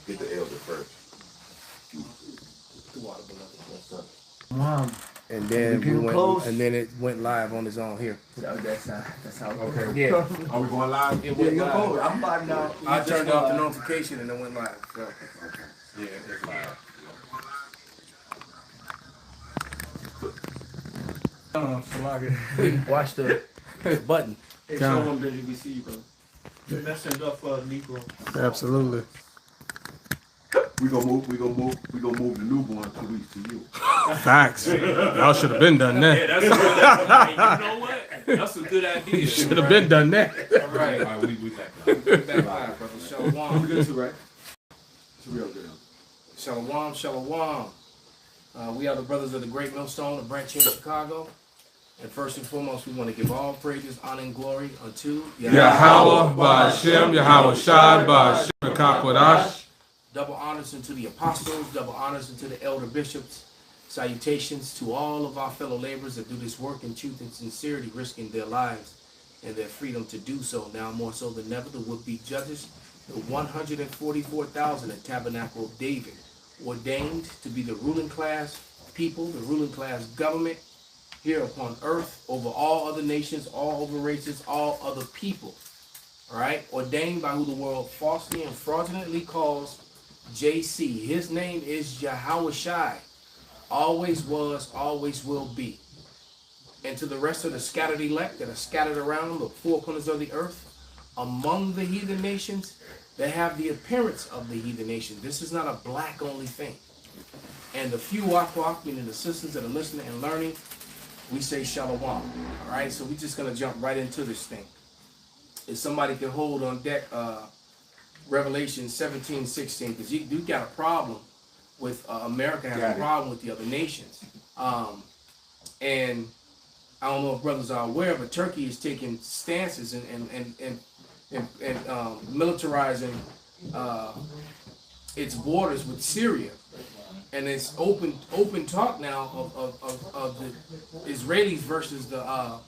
get the elder first. The water, beloved. Mom. And then we went, close? and then it went live on its own here. That's how. Okay. Yeah. Are we going live? It went You're live. cold. I'm fine now. I turned off the notification and it went live. So. Yeah, it's live. Watch the button. Hey, show them WBC, bro. You're messing it up for Negro. Absolutely. We gonna move the newborn 2 weeks to you. Facts. Y'all should have been done that. That's a good idea. You know what? That's a good idea. Should have been done that. All right. All right, we back. Back live, brother. Shalom. We good too, right? It's real good. Shalom, shalom. We are the brothers of the Great Millstone, a branch here in Chicago. And first and foremost, we want to give all praises, honor, and glory unto Yahweh Ba'Shem, Yahweh Shai Ba'Shem, Kakwadash. Double honors unto the apostles, double honors unto the elder bishops. Salutations to all of our fellow laborers that do this work in truth and sincerity, risking their lives and their freedom to do so. Now more so than ever, the would-be judges, the 144,000 at Tabernacle of David, ordained to be the ruling class people, the ruling class government here upon earth over all other nations, all other races, all other people. All right, ordained by who the world falsely and fraudulently calls JC. His name is Yahweh Shai. Always was, always will be. And to the rest of the scattered elect that are scattered around the four corners of the earth, among the heathen nations, that have the appearance of the heathen nation. This is not a black only thing. And the few Akwak, meaning the sisters that are listening and learning, we say shalom. All right, so we're just going to jump right into this thing. If somebody can hold on deck Revelation 17:16, because you got a problem with America has a problem with the other nations. And I don't know if brothers are aware, but Turkey is taking stances and militarizing its borders with Syria. And it's open talk now of the Israelis versus the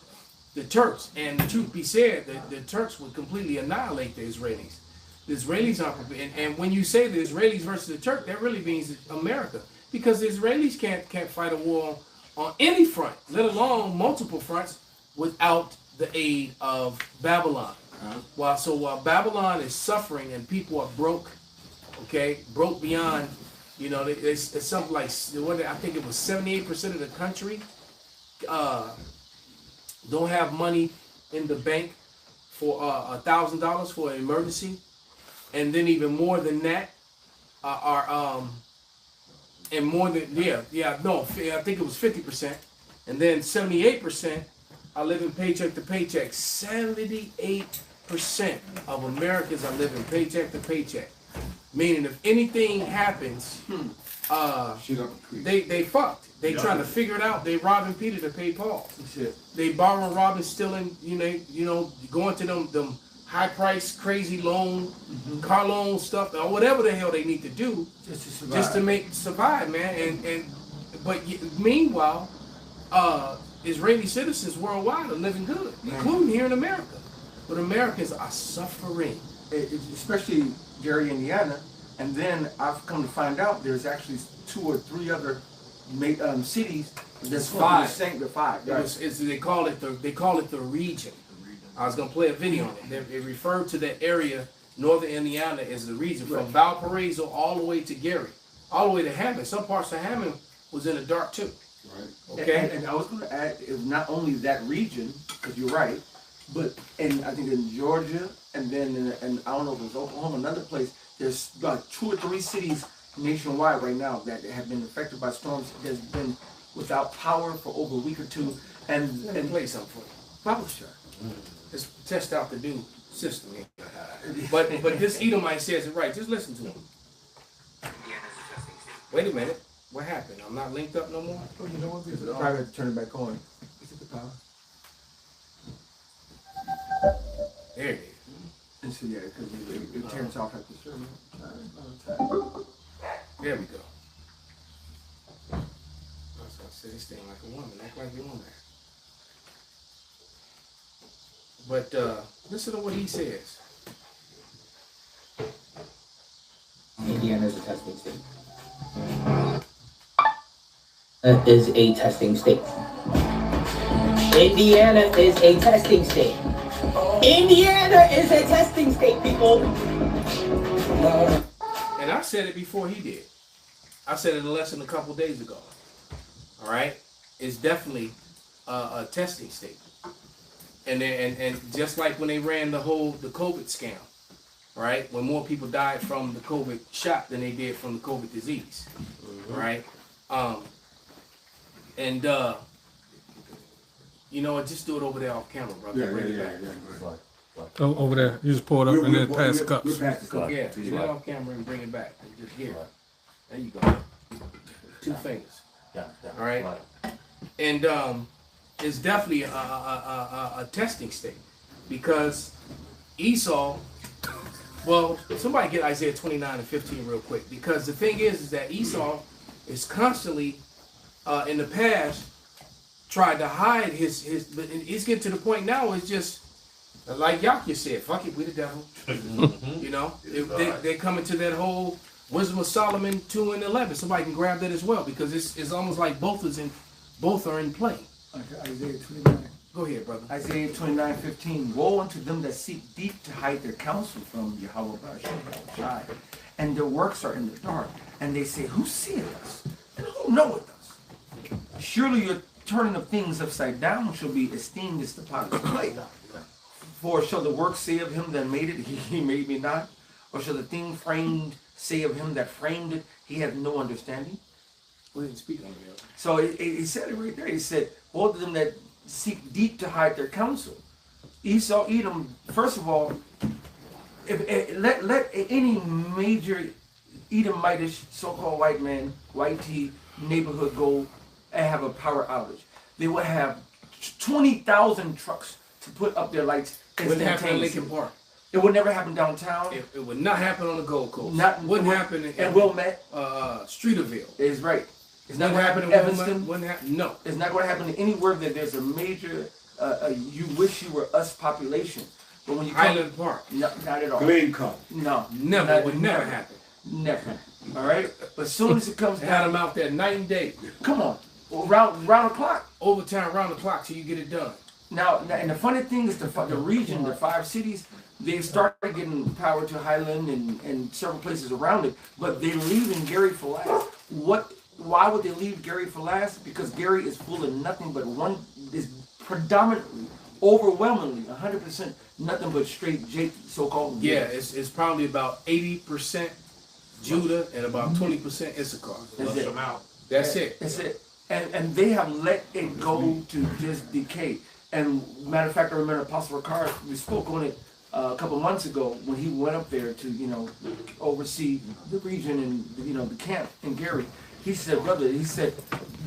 Turks. And the truth be said, the Turks would completely annihilate the Israelis. The Israelis aren't prepared. And when you say the Israelis versus the Turk, that really means America. Because the Israelis can't fight a war on any front, let alone multiple fronts, without the aid of Babylon. While Babylon is suffering and people are broke, broke beyond, it's something like, I think it was 78% of the country don't have money in the bank for $1,000 for an emergency. And then even more than that and more than, I think it was 50%. And then 78% are living paycheck to paycheck. 78% of Americans are living paycheck to paycheck. Meaning if anything happens, they fucked. They trying to figure it out. They robbing Peter to pay Paul. They borrowing, robbing, stealing, going to them high price, crazy loan, car loan stuff, or whatever the hell they need to do just to survive, man. But meanwhile, Israeli citizens worldwide are living good, including here in America. But Americans are suffering, especially Gary, Indiana. And then I've come to find out there's actually 2 or 3 other cities. There's 5. The 5. Right. They call it the region. I was gonna play a video on it. It referred to that area, northern Indiana, as the region from Valparaiso all the way to Gary, all the way to Hammond. Some parts of Hammond was in the dark too. Right. Okay. And I was going to add, it was not only that region, because you're right, but I think in Georgia, and then and I don't know if it was Oklahoma, another place. There's like 2 or 3 cities nationwide right now that have been affected by storms. That's been without power for over a week or 2. And play something for you. Publisher. Just test out the new system. But this Edomite says it right. Just listen to him. Wait a minute. What happened? I'm not linked up no more? Oh, you know what? I probably have to turn it back on. Is it the power? There it is. And so, yeah, because it turns off at the server. There we go. I was going to say this thing like a woman. Act like a woman. But listen to what he says. testing state. Is a testing state. Indiana is a testing state. Indiana is a testing state, people. And I said it before he did. I said it in a lesson a couple days ago. All right, it's definitely a testing state. And just like when they ran the COVID scam, right? When more people died from the COVID shot than they did from the COVID disease, right? You know what? Just do it over there off camera, brother. Bring it back. Oh, over there. You just pour it up and then pass the cups. Yeah, get it off camera and bring it back. And just here. There you go. 2 fingers. All right. And it's definitely a testing state because Esau. Well, somebody get Isaiah 29:15 real quick, because the thing is that Esau is constantly in the past tried to hide his but it's getting to the point now. It's just like Yahya said, fuck it, we the devil. You know, they come into that whole Wisdom of Solomon 2:11. Somebody can grab that as well, because it's almost like both are in play. Isaiah 29. Go ahead, brother. Isaiah 29:15. Woe unto them that seek deep to hide their counsel from Yahweh Shai, and their works are in the dark. And they say, who seeth us? And who knoweth us? Surely your turning of things upside down shall be esteemed as the potter's clay. For shall the work say of him that made it, he made me not? Or shall the thing framed say of him that framed it, he hath no understanding? We didn't speak on it. So he said it right there. He said, both of them that seek deep to hide their counsel. Esau, Edom, first of all, let any major Edomitish so-called white man, white tea neighborhood go and have a power outage. They would have 20,000 trucks to put up their lights. It wouldn't happen in Lincoln Park. It would never happen downtown. It would not happen on the Gold Coast. Wouldn't happen in Wilmette. Streeterville. Is right. It's not Wouldn't going to happen in Evanston. Wouldn't happen. No. It's not going to happen anywhere that there's a major, you wish you were us population. But when you come, Highland Park. No, not at all. Glen Cup. No. Never. It would never happen. Never. All right? But as soon as it comes They had down, them out there night and day. come on. Round the clock. Overtime, round the clock till you get it done. Now, and the funny thing is the region, the 5 cities, they started getting power to Highland and several places around it, but they leave in Gary for last. Why would they leave Gary for last? Because Gary is full of nothing but is predominantly, overwhelmingly, 100% nothing but straight so-called. Yeah, it's probably about 80% Judah and about 20% Issachar. That's it. That's it. And they have let it go to just decay. And matter of fact, I remember Apostle Ricard, we spoke on it a couple months ago when he went up there to, oversee the region and, the camp in Gary. He said, brother,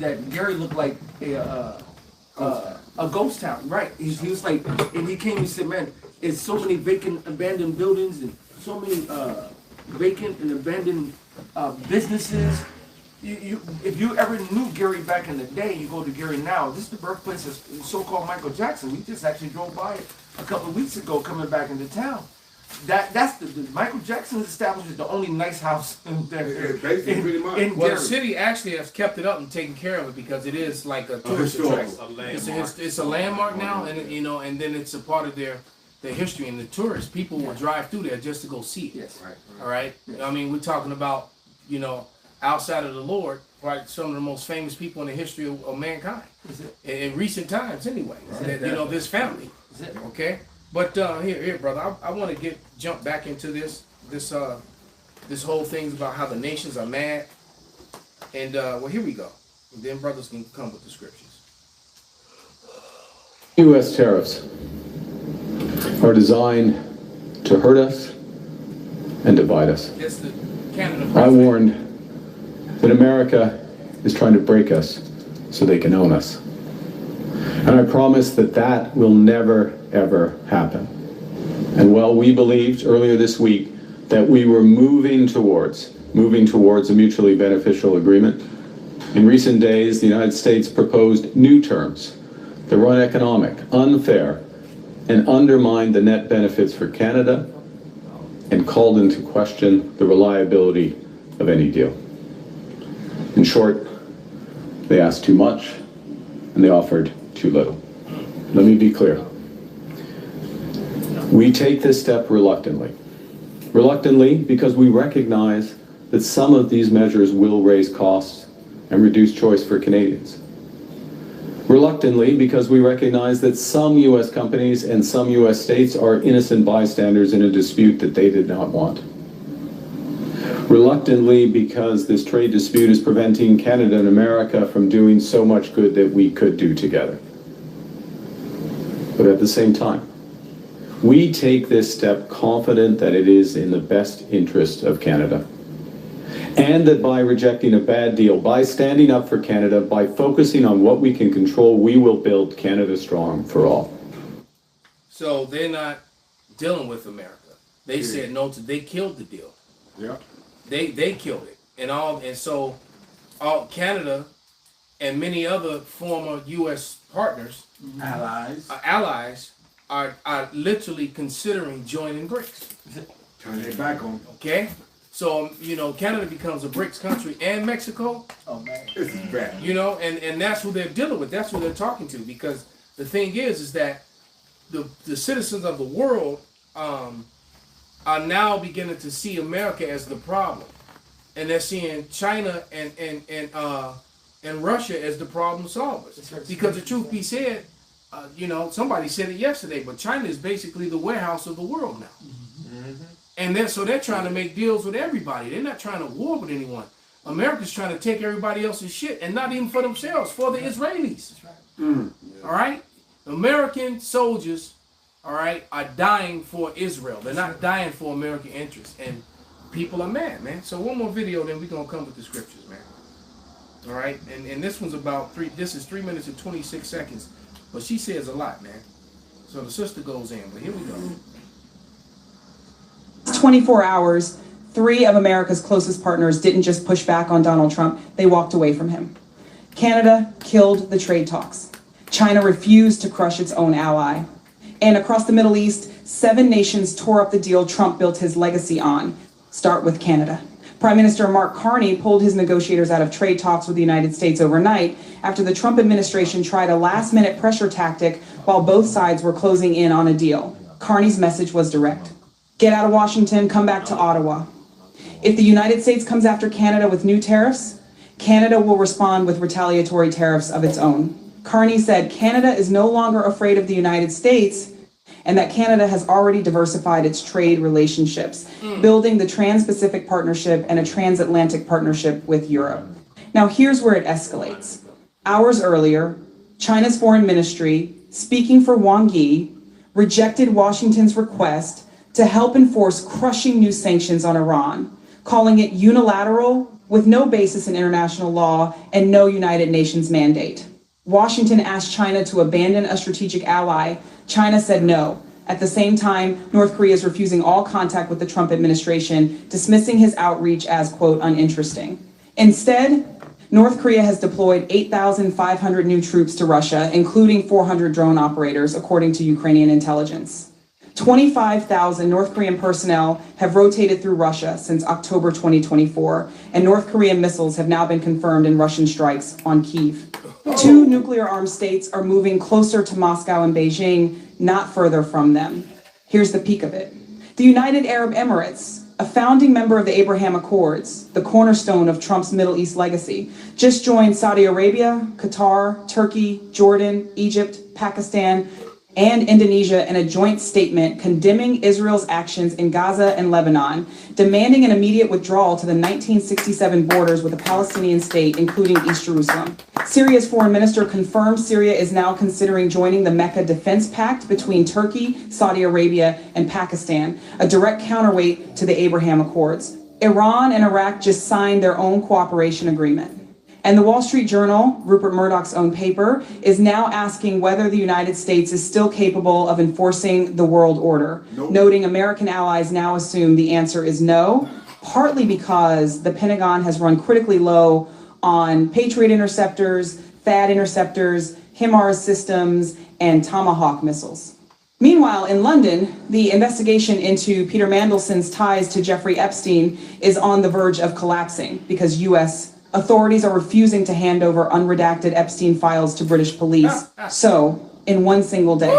that Gary looked like a ghost town, right? He was like, and he came and said, man, it's so many vacant, abandoned buildings and so many vacant and abandoned businesses. If you ever knew Gary back in the day, you go to Gary now. This is the birthplace of so-called Michael Jackson. We just actually drove by it a couple of weeks ago, coming back into town. That's the Michael Jackson established the only nice house in there. Well, the city actually has kept it up and taken care of it because it is like a tourist attraction. It's a landmark now, and and then it's a part of their history. And the tourists, people will drive through there just to go see it. Yes. All right. I mean, we're talking about outside of the Lord, right? Some of the most famous people in the history of mankind in recent times, anyway. This family. Okay. But here, brother, I want to jump back into this whole thing about how the nations are mad, and here we go. And then brothers can come with the scriptures. U.S. tariffs are designed to hurt us and divide us. That's the Canada. I warned that America is trying to break us so they can own us. And I promise that will never, ever happen. And while we believed earlier this week that we were moving towards a mutually beneficial agreement, in recent days, the United States proposed new terms that were uneconomic, unfair, and undermined the net benefits for Canada and called into question the reliability of any deal. In short, they asked too much and they offered too little. Let me be clear. We take this step reluctantly. Reluctantly because we recognize that some of these measures will raise costs and reduce choice for Canadians. Reluctantly because we recognize that some U.S. companies and some U.S. states are innocent bystanders in a dispute that they did not want. Reluctantly because this trade dispute is preventing Canada and America from doing so much good that we could do together. But at the same time, we take this step confident that it is in the best interest of Canada. And that by rejecting a bad deal, by standing up for Canada, by focusing on what we can control, we will build Canada strong for all. So they're not dealing with America. They said no to, they killed the deal. Yeah. They killed it. And so Canada and many other former U.S. partners, allies are literally considering joining BRICS. Turn their back on. Okay? So, Canada becomes a BRICS country and Mexico. Oh man. This is bad. And that's who they're dealing with. That's who they're talking to. Because the thing is that the citizens of the world are now beginning to see America as the problem. And they're seeing China and Russia as the problem solvers. Because the truth be said, somebody said it yesterday, but China is basically the warehouse of the world now. Mm-hmm. And they're trying to make deals with everybody. They're not trying to war with anyone. America's trying to take everybody else's shit, and not even for themselves, for the Israelis. That's right. All right? American soldiers, all right, are dying for Israel. They're not dying for American interests. And people are mad, man. So one more video, then we're going to come with the scriptures, man. All right? And this one's this is 3 minutes and 26 seconds. But she says a lot, man. So the sister goes in, but here we go. 24 hours, 3 of America's closest partners didn't just push back on Donald Trump, they walked away from him. Canada killed the trade talks. China refused to crush its own ally. And across the Middle East, 7 nations tore up the deal Trump built his legacy on. Start with Canada. Prime Minister Mark Carney pulled his negotiators out of trade talks with the United States overnight after the Trump administration tried a last-minute pressure tactic while both sides were closing in on a deal. Carney's message was direct. Get out of Washington, come back to Ottawa. If the United States comes after Canada with new tariffs, Canada will respond with retaliatory tariffs of its own. Carney said Canada is no longer afraid of the United States and that Canada has already diversified its trade relationships, building the Trans-Pacific Partnership and a transatlantic partnership with Europe. Now here's where it escalates. Hours earlier, China's foreign ministry, speaking for Wang Yi, rejected Washington's request to help enforce crushing new sanctions on Iran, calling it unilateral with no basis in international law and no United Nations mandate. Washington asked China to abandon a strategic ally. China said no. At the same time, North Korea is refusing all contact with the Trump administration, dismissing his outreach as, quote, uninteresting. Instead, North Korea has deployed 8,500 new troops to Russia, including 400 drone operators, according to Ukrainian intelligence. 25,000 North Korean personnel have rotated through Russia since October 2024, and North Korean missiles have now been confirmed in Russian strikes on Kyiv. 2 nuclear-armed states are moving closer to Moscow and Beijing, not further from them. Here's the peak of it. The United Arab Emirates, a founding member of the Abraham Accords, the cornerstone of Trump's Middle East legacy, just joined Saudi Arabia, Qatar, Turkey, Jordan, Egypt, Pakistan, and Indonesia in a joint statement condemning Israel's actions in Gaza and Lebanon, demanding an immediate withdrawal to the 1967 borders with a Palestinian state, including East Jerusalem. Syria's foreign minister confirmed Syria is now considering joining the Mecca Defense Pact between Turkey, Saudi Arabia, and Pakistan, a direct counterweight to the Abraham Accords. Iran and Iraq just signed their own cooperation agreement. And the Wall Street Journal, Rupert Murdoch's own paper, is now asking whether the United States is still capable of enforcing the world order, noting American allies now assume the answer is no, partly because the Pentagon has run critically low on Patriot interceptors, THAAD interceptors, HIMARS systems, and Tomahawk missiles. Meanwhile, in London, the investigation into Peter Mandelson's ties to Jeffrey Epstein is on the verge of collapsing because U.S. authorities are refusing to hand over unredacted Epstein files to British police. So, in one single day,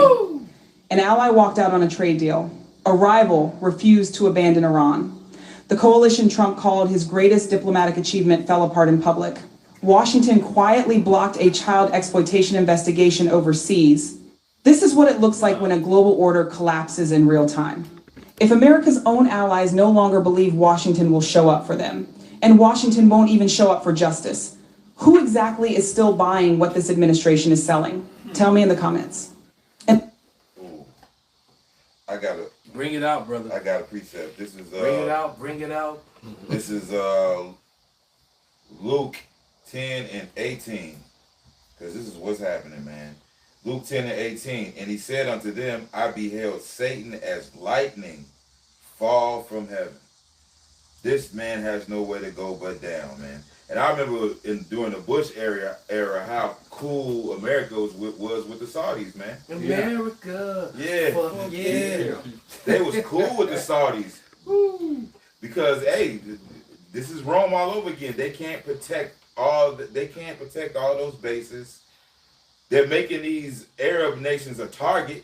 an ally walked out on a trade deal. A rival refused to abandon Iran. The coalition Trump called his greatest diplomatic achievement fell apart in public. Washington quietly blocked a child exploitation investigation overseas. This is what it looks like when a global order collapses in real time. If America's own allies no longer believe Washington will show up for them, and Washington won't even show up for justice, who exactly is still buying what this administration is selling? Tell me in the comments. I got a Bring it out, brother. I got a precept. This is Bring it out. Bring it out. This is Luke 10 and 18. Because this is what's happening, man. Luke 10 and 18. And he said unto them, I beheld Satan as lightning fall from heaven. This man has nowhere to go but down, man. And I remember during the Bush era how cool America was with the Saudis, man. America. Yeah. Yeah. They was cool with the Saudis. Because hey, this is Rome all over again. They can't protect all those bases. They're making these Arab nations a target.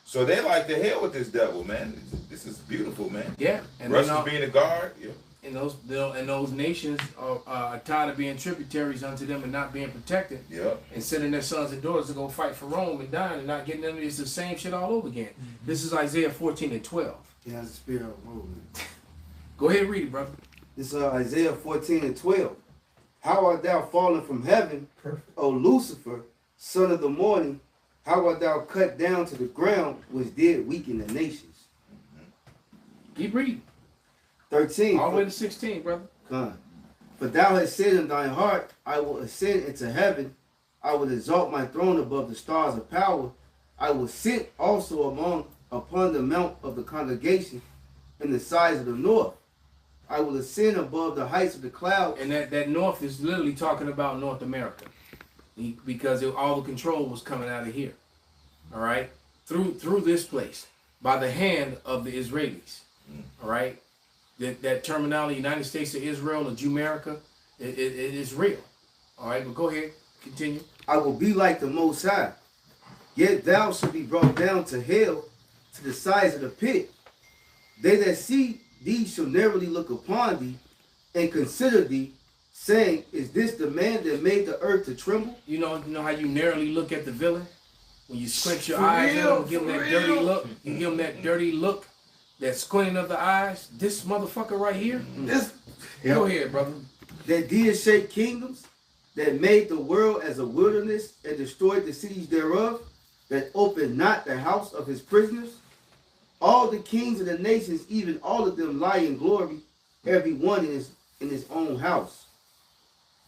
So they like to hell with this devil, man. This is beautiful, man. Yeah. And Russia's being a guard. Yeah. And those nations are tired of being tributaries unto them and not being protected. Yep. And sending their sons and daughters to go fight for Rome and dying and not getting them. It's the same shit all over again. Mm-hmm. This is Isaiah 14 and 12. He has the spirit of movement. Go ahead and read it, brother. This is Isaiah 14 and 12. How art thou fallen from heaven, O Lucifer, son of the morning? How art thou cut down to the ground, which did weaken the nations? Keep reading. 13. All the way to 16, brother. Come. For thou hast said in thine heart, I will ascend into heaven. I will exalt my throne above the stars of power. I will sit also upon the mount of the congregation in the sides of the north. I will ascend above the heights of the clouds. And that north is literally talking about North America. Because all the control was coming out of here. All right? Through this place. By the hand of the Israelis. All right? That terminology, United States of Israel or Jumerica, it is real. All right, but go ahead, continue. I will be like the Most High. Yet thou shalt be brought down to hell, to the sides of the pit. They that see thee shall narrowly look upon thee, and consider thee, saying, is this the man that made the earth to tremble? You know how you narrowly look at the villain? When you squint your eyes at him, give him that dirty look. You give him that dirty look. That squinting of the eyes, this motherfucker right here. Go ahead, brother. That did shake kingdoms, that made the world as a wilderness and destroyed the cities thereof, that opened not the house of his prisoners. All the kings of the nations, even all of them lie in glory, every one in his own house.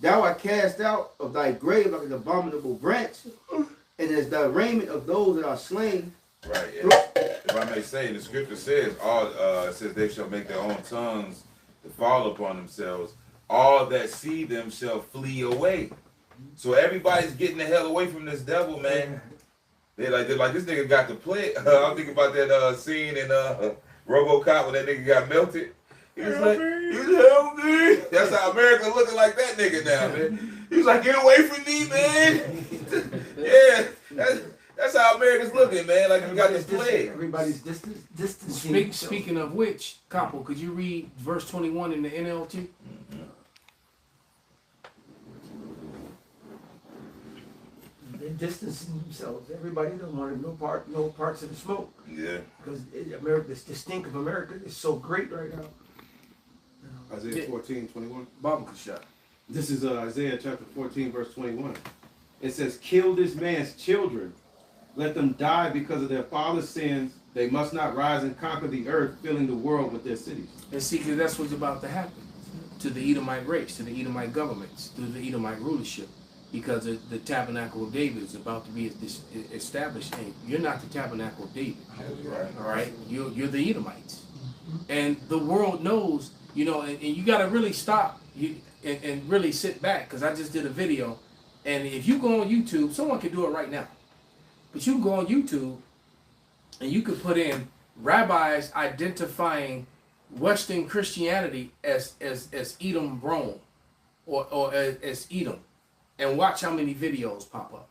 Thou art cast out of thy grave like an abominable branch, and as the raiment of those that are slain. Right. If I may say, the scripture says, it says they shall make their own tongues to fall upon themselves. All that see them shall flee away. So everybody's getting the hell away from this devil, man. They're like this nigga got to play. I'm thinking about that scene in RoboCop when that nigga got melted. He was like, help me. That's how America looking like that nigga now, man. He was like, get away from me, man. Yeah. That's how America's looking, man. Like we got this plague. Everybody's distancing. Speaking of which, Capo, could you read verse 21 in the NLT? They're distancing themselves. Everybody doesn't want no parts of the smoke. Yeah. Because America, the stink of America is so great right now. Isaiah 14:21. Bible shot. This is Isaiah chapter 14, verse 21. It says, kill this man's children. Let them die because of their father's sins. They must not rise and conquer the earth, filling the world with their cities. And see, because that's what's about to happen to the Edomite race, to the Edomite governments, to the Edomite rulership, because the tabernacle of David is about to be established. And you're not the tabernacle of David. Right. All right? You're the Edomites. And the world knows, and you got to really stop and really sit back, because I just did a video. And if you go on YouTube, someone can do it right now. But you can go on YouTube and you could put in rabbis identifying Western Christianity as Edom, Rome, or as Edom, and watch how many videos pop up.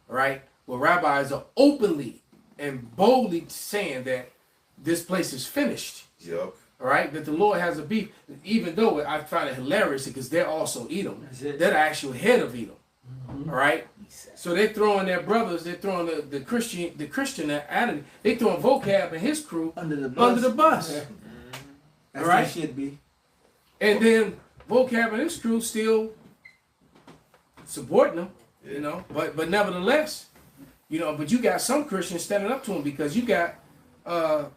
Right? Where rabbis are openly and boldly saying that this place is finished. Yep. All right, that the Lord has a beef, even though I find it hilarious because they're also Edom. They're the actual head of Edom. All right, so they're throwing their brothers, they're throwing the Christian attitude, they throwing vocab and his crew Under the bus. That's all right, how it should be. and then vocab and his crew still supporting them, you know. But nevertheless, you know, but you got some Christians standing up to him because you got,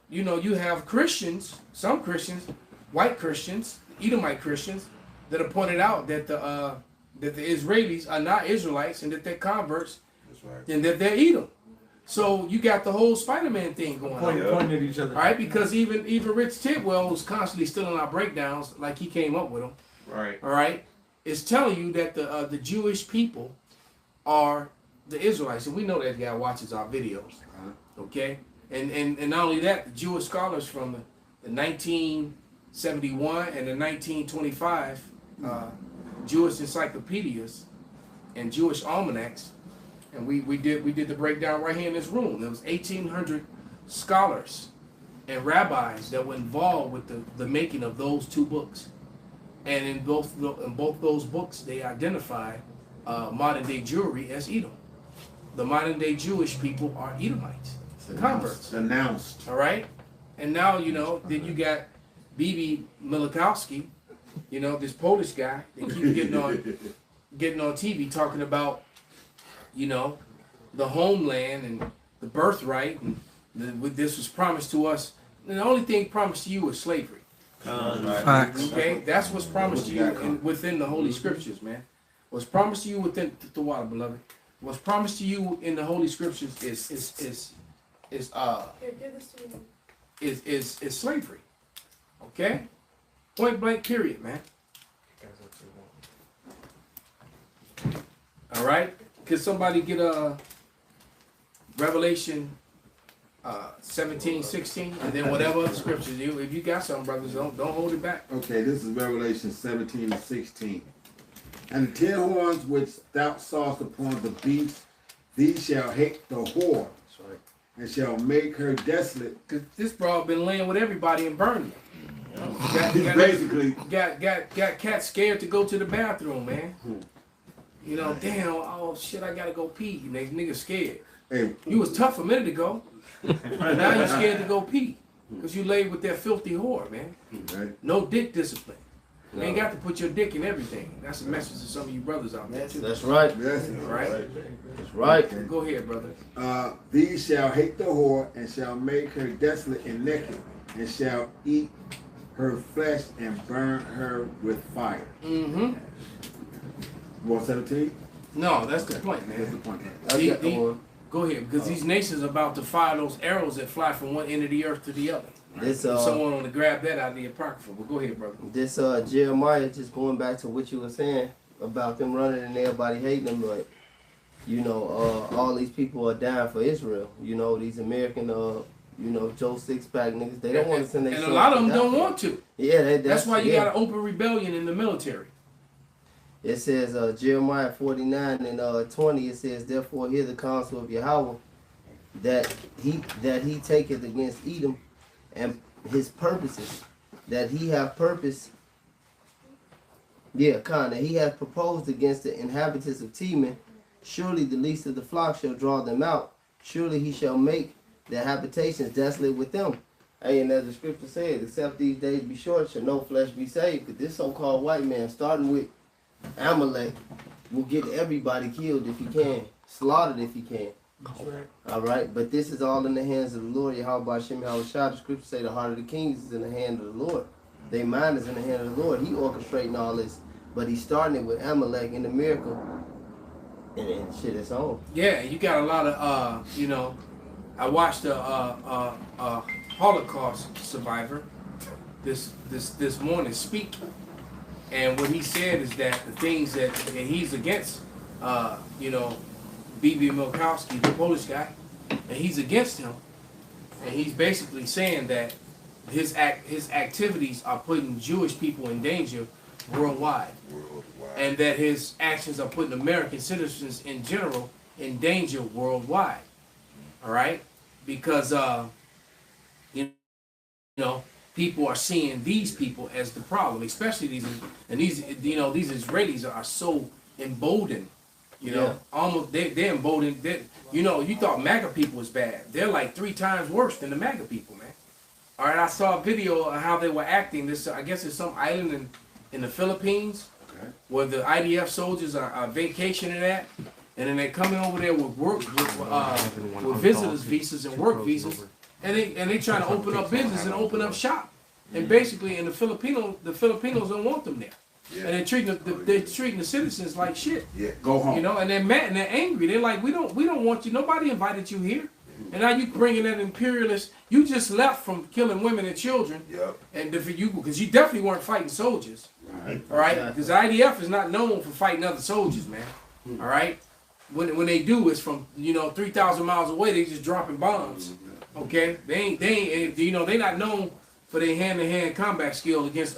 you know, you have Christians, some Christians, white Christians, Edomite Christians, that have pointed out that the Israelis are not Israelites and that they're converts, and that they're Edom. So you got the whole Spider-Man thing going on. Pointing at each other. All right, because even Rich Tidwell was constantly stealing our breakdowns, like he came up with them. Right. All right, it's telling you that the Jewish people are the Israelites, and we know that guy watches our videos. Okay, and not only that, the Jewish scholars from the 1971 and the 1925 Jewish encyclopedias and Jewish almanacs, and we did the breakdown right here in this room. There was 1,800 scholars and rabbis that were involved with the making of those two books, and in both those books they identify modern day Jewry as Edom. The modern day Jewish people are Edomites, converts. Announced. All right, and now you know. Then you got Bibi Milikowski, you know, this Polish guy. They keep getting on TV talking about, you know, the homeland and the birthright, and this was promised to us. And the only thing promised to you was slavery. Facts. Okay, that's what's promised to you within the Holy Scriptures, man. What's promised to you within the water, beloved. What's promised to you in the Holy Scriptures is slavery. Okay, point blank, period, man. All right, could somebody get Revelation 17, 16, and then whatever other scriptures if you got some, brothers, don't hold it back. Okay, this is Revelation 17 and 16. And the 10 horns which thou sawest upon the beast, these shall hate the whore, and shall make her desolate. Cause this broad been laying with everybody and burning them. Basically, got cats scared to go to the bathroom, man. You know, damn, oh shit, I gotta go pee. And they niggas scared. hey, You was tough a minute ago. Now you scared to go pee. Because you laid with that filthy whore, man. right? No dick discipline. You ain't got to put your dick in everything. That's a message to some of you brothers out there too. That's right. Yes. Right? That's right. Go ahead, brother. These shall hate the whore, and shall make her desolate and naked, and shall eat her flesh and burn her with fire. Mm-hmm. 117? No, that's the point, That's the man. point. I got one. Go ahead, because these nations are about to fire those arrows that fly from one end of the earth to the other. This Someone want to grab that out of the Apocrypha. Well, go ahead, brother. This Jeremiah, just going back to what you were saying about them running and everybody hating them, like, you know, all these people are dying for Israel. You know, these American, you know, Joe Sixpack niggas, they don't want to send their And a sons lot of to them don't die. want to. Yeah, That's why you yeah. got an open rebellion in the military. It says Jeremiah 49 and 20. It says, "Therefore hear the counsel of Yahweh, that he taketh against Edom, and his purposes, that he have purpose. Yeah, that he hath proposed against the inhabitants of Teman. Surely the least of the flock shall draw them out. Surely he shall make their habitations desolate with them." Hey, and as the scripture says, except these days be short, shall no flesh be saved. Because this so-called white man, starting with Amalek, will get everybody killed if he can, slaughtered if he can. All right, but this is all in the hands of the Lord. Yahweh Shem Yahushua. The scripture say the heart of the kings is in the hand of the Lord. Their mind is in the hand of the Lord. He orchestrating all this, but he's starting it with Amalek in the miracle, and shit is on. Yeah, you got a lot of, you know, I watched a Holocaust survivor this morning speak, and what he said is that the things that and he's against, you know, Bibi Milikowski, the Polish guy, and he's against him and he's basically saying that his activities are putting Jewish people in danger worldwide, and that his actions are putting American citizens in general in danger worldwide. All right, because you know, people are seeing these people as the problem, especially these Israelis are so emboldened. You know, almost they're emboldened. You thought MAGA people was bad. They're like 3 times worse than the MAGA people, man. All right, I saw a video of how they were acting. This, I guess, it's some island in the Philippines where the IDF soldiers are vacationing at, and then they're coming over there with with visitors visas and work visas, and they trying to open up business and open up shop, and basically, the Filipinos don't want them there. Yeah. And they're treating the citizens like shit. Yeah, go home. You know, and they're mad and they're angry. They're like, we don't want you. Nobody invited you here, and now you bringing that imperialist. You just left from killing women and children. Yep. And because you definitely weren't fighting soldiers. Right. All right. Because the IDF is not known for fighting other soldiers, man. All right. When they do, it's from 3,000 miles away. They just dropping bombs. Okay. They ain't they not known for their hand-to-hand combat skill against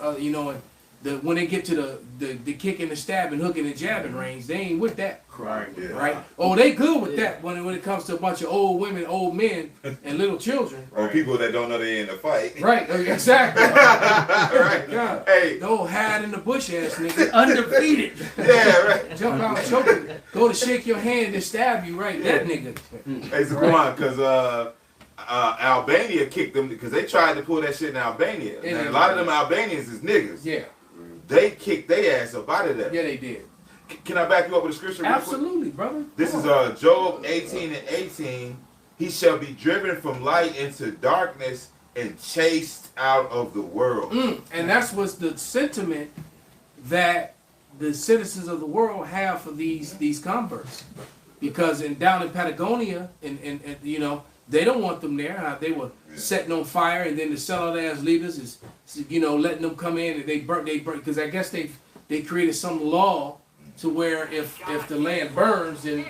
when they get to the kicking, the stabbing, hooking, and jabbing range, they ain't with that. Right. Yeah. Right. Oh, they good with that when it comes to a bunch of old women, old men, and little children. Or people that don't know they in a fight. Right. Exactly. Right. God. Hey. The old hide in the bush ass nigga. Undefeated. Yeah. Right. Jump out choking. Go to shake your hand and stab you. Right. Yeah. That nigga. Hey, Zaquan, because Albania kicked them because they tried to pull that shit in Albania. And a lot of them Albanians is niggas. Yeah. They kicked their ass up out of there. Yeah, they did. Can I back you up with a scripture? Absolutely, brother. This is Job 18:18. He shall be driven from light into darkness and chased out of the world. And that's what's the sentiment that the citizens of the world have for these converts. Because down in Patagonia, and they don't want them there. They were setting on fire, and then the sellout ass leaders is, letting them come in and they burn. Because I guess they created some law to where if the land burns, then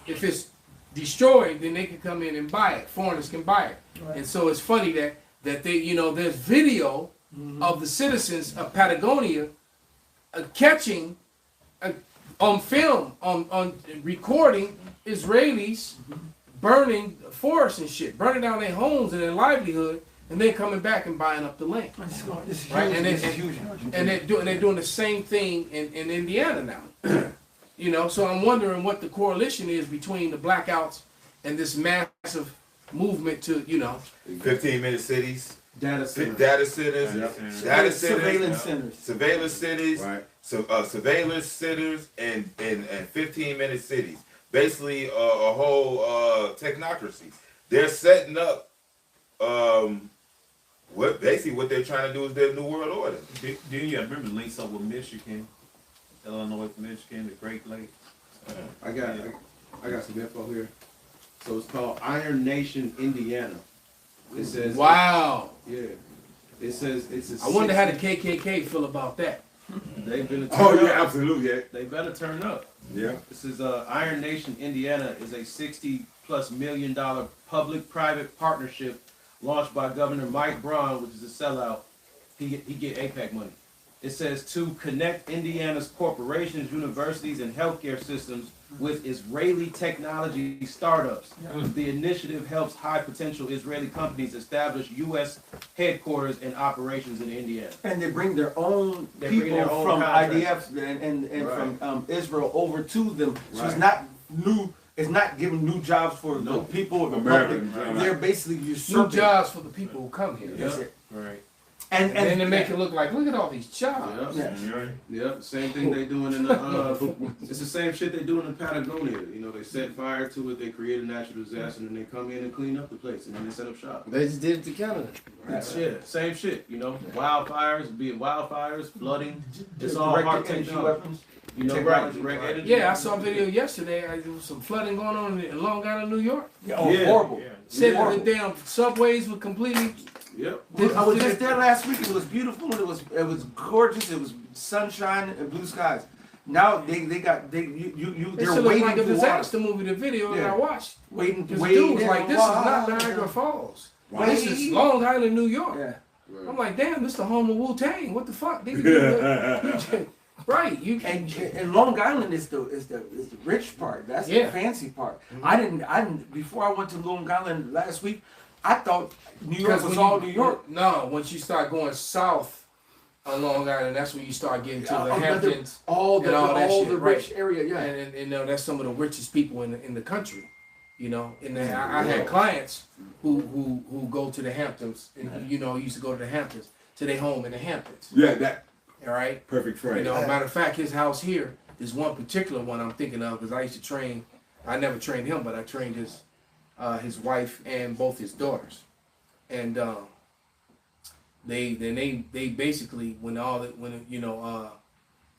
if it's destroyed, then they can come in and buy it. Foreigners can buy it. Right. And so it's funny that they there's video of the citizens of Patagonia catching on film on recording Israelis burning forests and shit, burning down their homes and their livelihood, and then coming back and buying up the land. Right? And they're doing the same thing in Indiana now. So I'm wondering what the correlation is between the blackouts and this massive movement to 15-minute cities, data centers, surveillance cities, right. Surveillance centers, and 15-minute cities. Basically, a whole technocracy. They're setting up what they're trying to do is their new world order. Do you remember links up with Michigan, Illinois, Michigan, the Great Lakes? I got some info here. So it's called Iron Nation, Indiana. It says wow. Yeah. It says it's a. I wonder how the KKK feel about that. They've been. Absolutely. Yeah. They better turn up. Yeah. This is Iron Nation, Indiana is a $60+ million public-private partnership launched by Governor Mike Braun, which is a sellout. He get APAC money. It says to connect Indiana's corporations, universities, and healthcare systems with Israeli technology startups. Yeah. The initiative helps high-potential Israeli companies establish U.S. headquarters and operations in Indiana. And they bring their own people from IDF and right. From Israel over to them. So right. It's not new. It's not giving new jobs for the people of the public. Right. They're basically usurping. New jobs for the people who come here. That's it. Right. And then they make it look like, look at all these jobs. Yep. Same thing they doing in the. It's the same shit they doing in Patagonia. They set fire to it. They create a natural disaster, and then they come in and clean up the place, and then they set up shop. They just did it to Canada. That's it. Same shit. Wildfires, flooding. It's all hard technology. Yeah, I saw a video yesterday. There was some flooding going on in Long Island, New York. Horrible. Said the damn subways were completely. Yep. I was just there last week. It was beautiful. It was gorgeous. It was sunshine and blue skies. Now they're waiting like a disaster movie. The video that I watched. Waiting. Dude was like, this is not Niagara Falls. Wow. This is Long Island, New York. Yeah. I'm like, damn, this the home of Wu-Tang. What the fuck? Nigga, right. And Long Island is the rich part. That's the fancy part. I didn't before I went to Long Island last week, I thought New York was all New York. No, once you start going south on Long Island, that's when you start getting to the Hamptons. All the rich right. area, yeah. And you know, that's some of the richest people in the country. You know, and then I had clients who go to the Hamptons, and you know, used to go to the Hamptons, to their home in the Hamptons. Yeah, that. All right. Perfect phrase. You know, matter of fact, his house here is one particular one I'm thinking of because I used to train. I never trained him, but I trained his wife and both his daughters, and they basically when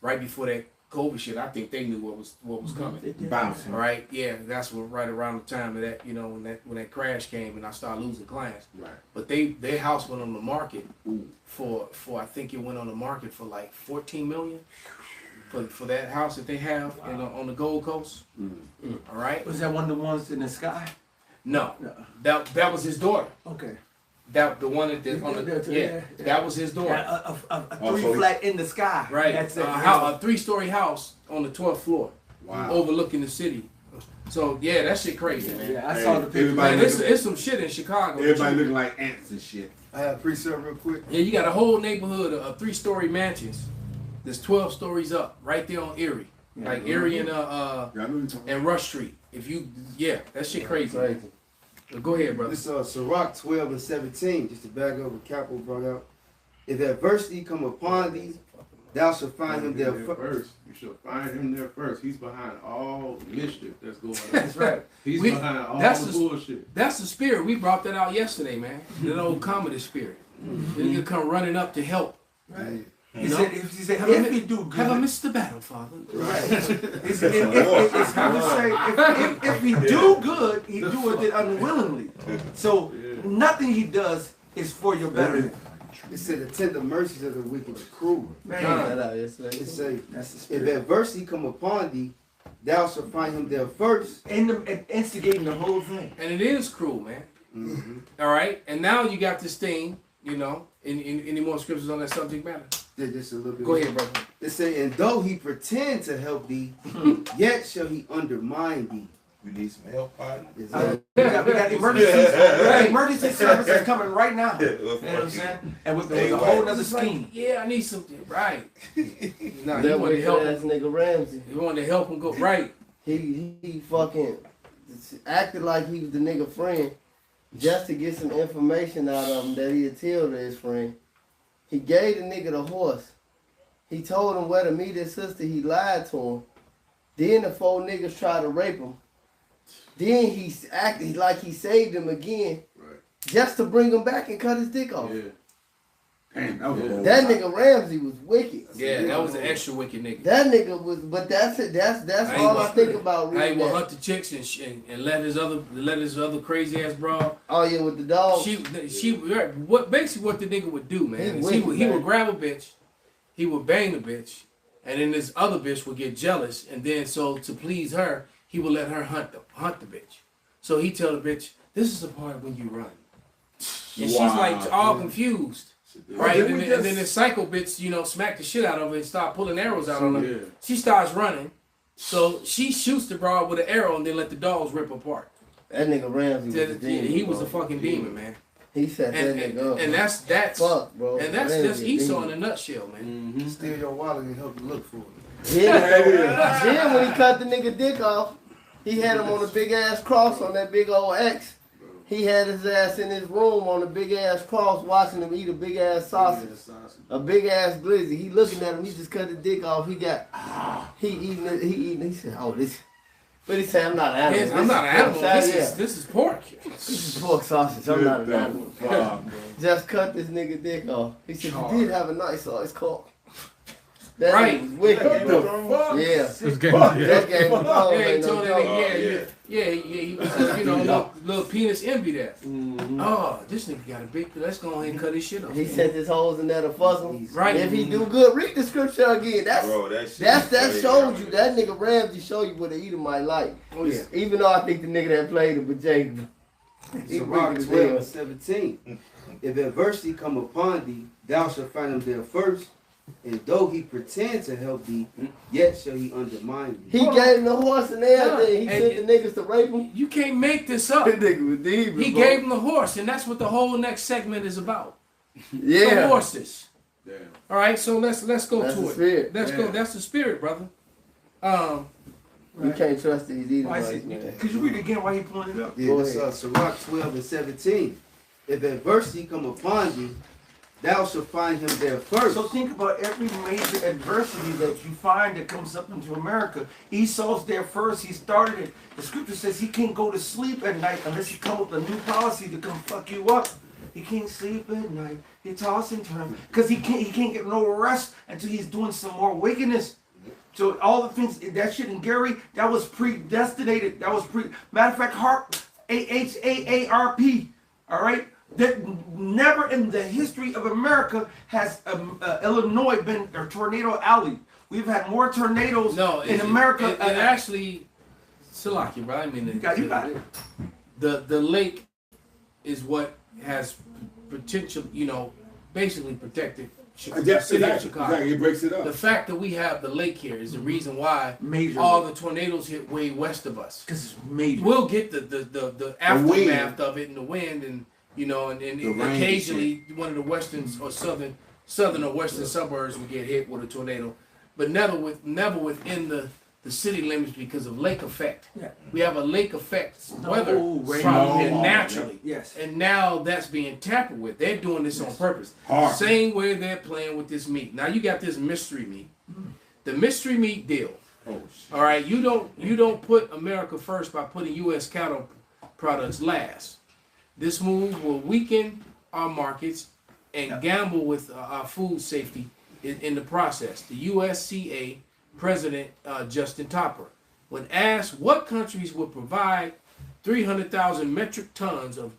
right before that COVID shit, I think they knew what was coming. Bouncing. All right, yeah, that's what right around the time of that, you know, when that crash came and I started losing clients. Right. But their house went on the market for I think it went on the market for like 14 million for that house that they have on the Gold Coast. All right. Was that one of the ones in the sky? No, that was his daughter. Okay. That the one that that was his daughter. A three flat in the sky. Right. That's it. A 3-story house on the 12th floor. Wow. Overlooking the city. So yeah, that shit crazy, man. Yeah, I saw the picture. Man, it's some shit in Chicago. Everybody looking like ants and shit. I have precept real quick. Yeah, you got a whole neighborhood of 3-story mansions. There's 12 stories up right there on Erie. Like Erie and Rush Street. That shit crazy. Go ahead, brother. This Sirach 12:17, just to back up what Capo brought out. If adversity come upon thee, thou shalt find him there first. You shall find him there first. He's behind all mischief that's going on. That's right. He's behind all the bullshit. That's the spirit. We brought that out yesterday, man. That old comedy spirit. Then you come running up to help. Right. He said, if he do good. Have I missed the battle, Father? Right. If he do good, he do it unwillingly. So nothing he does is for your betterment. It said the tender mercies of the wicked are cruel. Man. It say, if adversity come upon thee, thou shalt find him there first. And instigating the whole thing. And it is cruel, man. Mm-hmm. All right? And now you got this thing, you know, any more scriptures on that subject matter? Just a little bit. Go ahead, brother. It say, and though he pretend to help thee, yet shall he undermine thee. We need some help, partner. We got emergency services coming right now. You know what I'm saying? And with a whole other scheme. Yeah, I need something. Right. Nah, that way help ass nigga Ramsey. You wanted to help him go right. He fucking acted like he was the nigga friend just to get some information out of him that he'd tell to his friend. He gave the nigga the horse. He told him where to meet his sister. He lied to him. Then the 4 niggas tried to rape him. Then he acted like he saved him again, just to bring him back and cut his dick off. Yeah. Damn, that nigga Ramsey was wicked. Yeah, that was an extra wicked nigga. That nigga was, but that's it. That's all I think about. How he will hunt the chicks and let his other crazy ass bra. Oh yeah, with the dog. What basically what the nigga would do, man, is he would grab a bitch, he would bang the bitch, and then this other bitch would get jealous, and then so to please her, he would let her hunt the bitch. So he tell the bitch, "This is the part when you run," and she's like all confused. Right, and then the psycho bitch, you know, smack the shit out of her and start pulling arrows out on her. Yeah. She starts running, so she shoots the broad with an arrow and then let the dogs rip apart. That nigga Ramsey was a demon. He was a fucking demon, man. He set that nigga up. And that's fuck, bro. And that's just Esau in a nutshell, man. Mm-hmm. Steal your wallet and help you look for it. Yeah, then when he cut the nigga dick off, he had him on a big ass cross on that big old X. He had his ass in his room on a big ass cross watching him eat a big ass sausage. A big ass glizzy. He looking at him, he just cut his dick off. He got, he eating it, he said, oh, this. But he said, I'm not an animal. I'm not an animal. This is pork. This is pork sausage. I'm not an animal. Just cut this nigga dick off. He said, you did have a nice sauce called. That right. Was wicked. Yeah. That game was he was just, you know, little penis envy there. Mm-hmm. Oh, this nigga got a big, let's go ahead and cut his shit off. He sent his hoes in there to fuck him. Right. If he do good, read the scripture again. That showed you, that nigga Ramsey showed you what the Edomite like. Oh yeah. Even though I think the nigga that played him, but Jacob. Sirach 12 and 17. If adversity come upon thee, thou shalt find him there first. And though he pretend to help thee, yet shall he undermine thee. He gave him the horse and everything. He Yeah, sent the niggas to rape him. You can't make this up. That nigga was deep, He bro. gave him the horse, and that's what the whole next segment is about. Yeah. The horses. Damn. All right, so let's go That's to the it. spirit. Let's go. That's the spirit, brother. You can't trust these Why Edomites, is man. it, could you read it again while he pulling it up? Yeah, Go that's ahead. Sirach 12 and 17. If adversity come upon thee, thou shalt find him there first. So think about every major adversity that you find that comes up into America. Esau's there first. He started it. The scripture says he can't go to sleep at night unless he come up with a new policy to come fuck you up. He can't sleep at night. He toss and turn because he can't get no rest until he's doing some more wickedness. So all the things that shit in Gary, that was predestinated. That was matter of fact, HAARP, HAARP. All right. That never in the history of America has Illinois been a tornado alley. We've had more tornadoes in America. It actually, Salaki, bro. I mean, you got it. The lake is what has potential, basically protected the city of Chicago. Exactly. It breaks it up. The fact that we have the lake here is the reason why Major all the tornadoes hit way west of us. Because it's major. We'll get the aftermath of it and the wind and occasionally one of the western or southern or western suburbs will get hit with a tornado, but never within the city limits because of lake effect. Yeah. We have a lake effect weather rain. from here naturally. Yes. And now that's being tampered with. They're doing this on purpose. Hard. Same way they're playing with this meat. Now you got this mystery meat. The mystery meat deal. Oh, All right, you don't put America first by putting U.S. cattle products last. This move will weaken our markets and gamble with our food safety in the process. The USCA President Justin Topper, when asked what countries would provide 300,000 metric tons of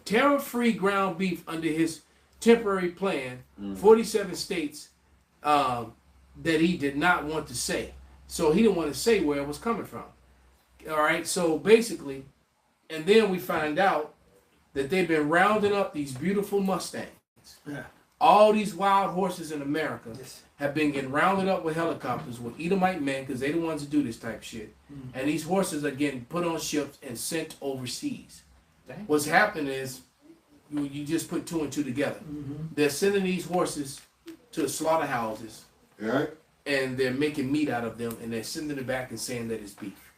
tariff-free ground beef under his temporary plan, 47 states that he did not want to say. So he didn't want to say where it was coming from. All right, so basically, and then we find out that they've been rounding up these beautiful Mustangs. Yeah. All these wild horses in America Yes. have been getting rounded up with helicopters with Edomite men because they're the ones that do this type of shit. And these horses are getting put on ships and sent overseas. Dang. What's happening is you just put two and two together. They're sending these horses to slaughterhouses right. and they're making meat out of them and they're sending it back and saying that it's beef.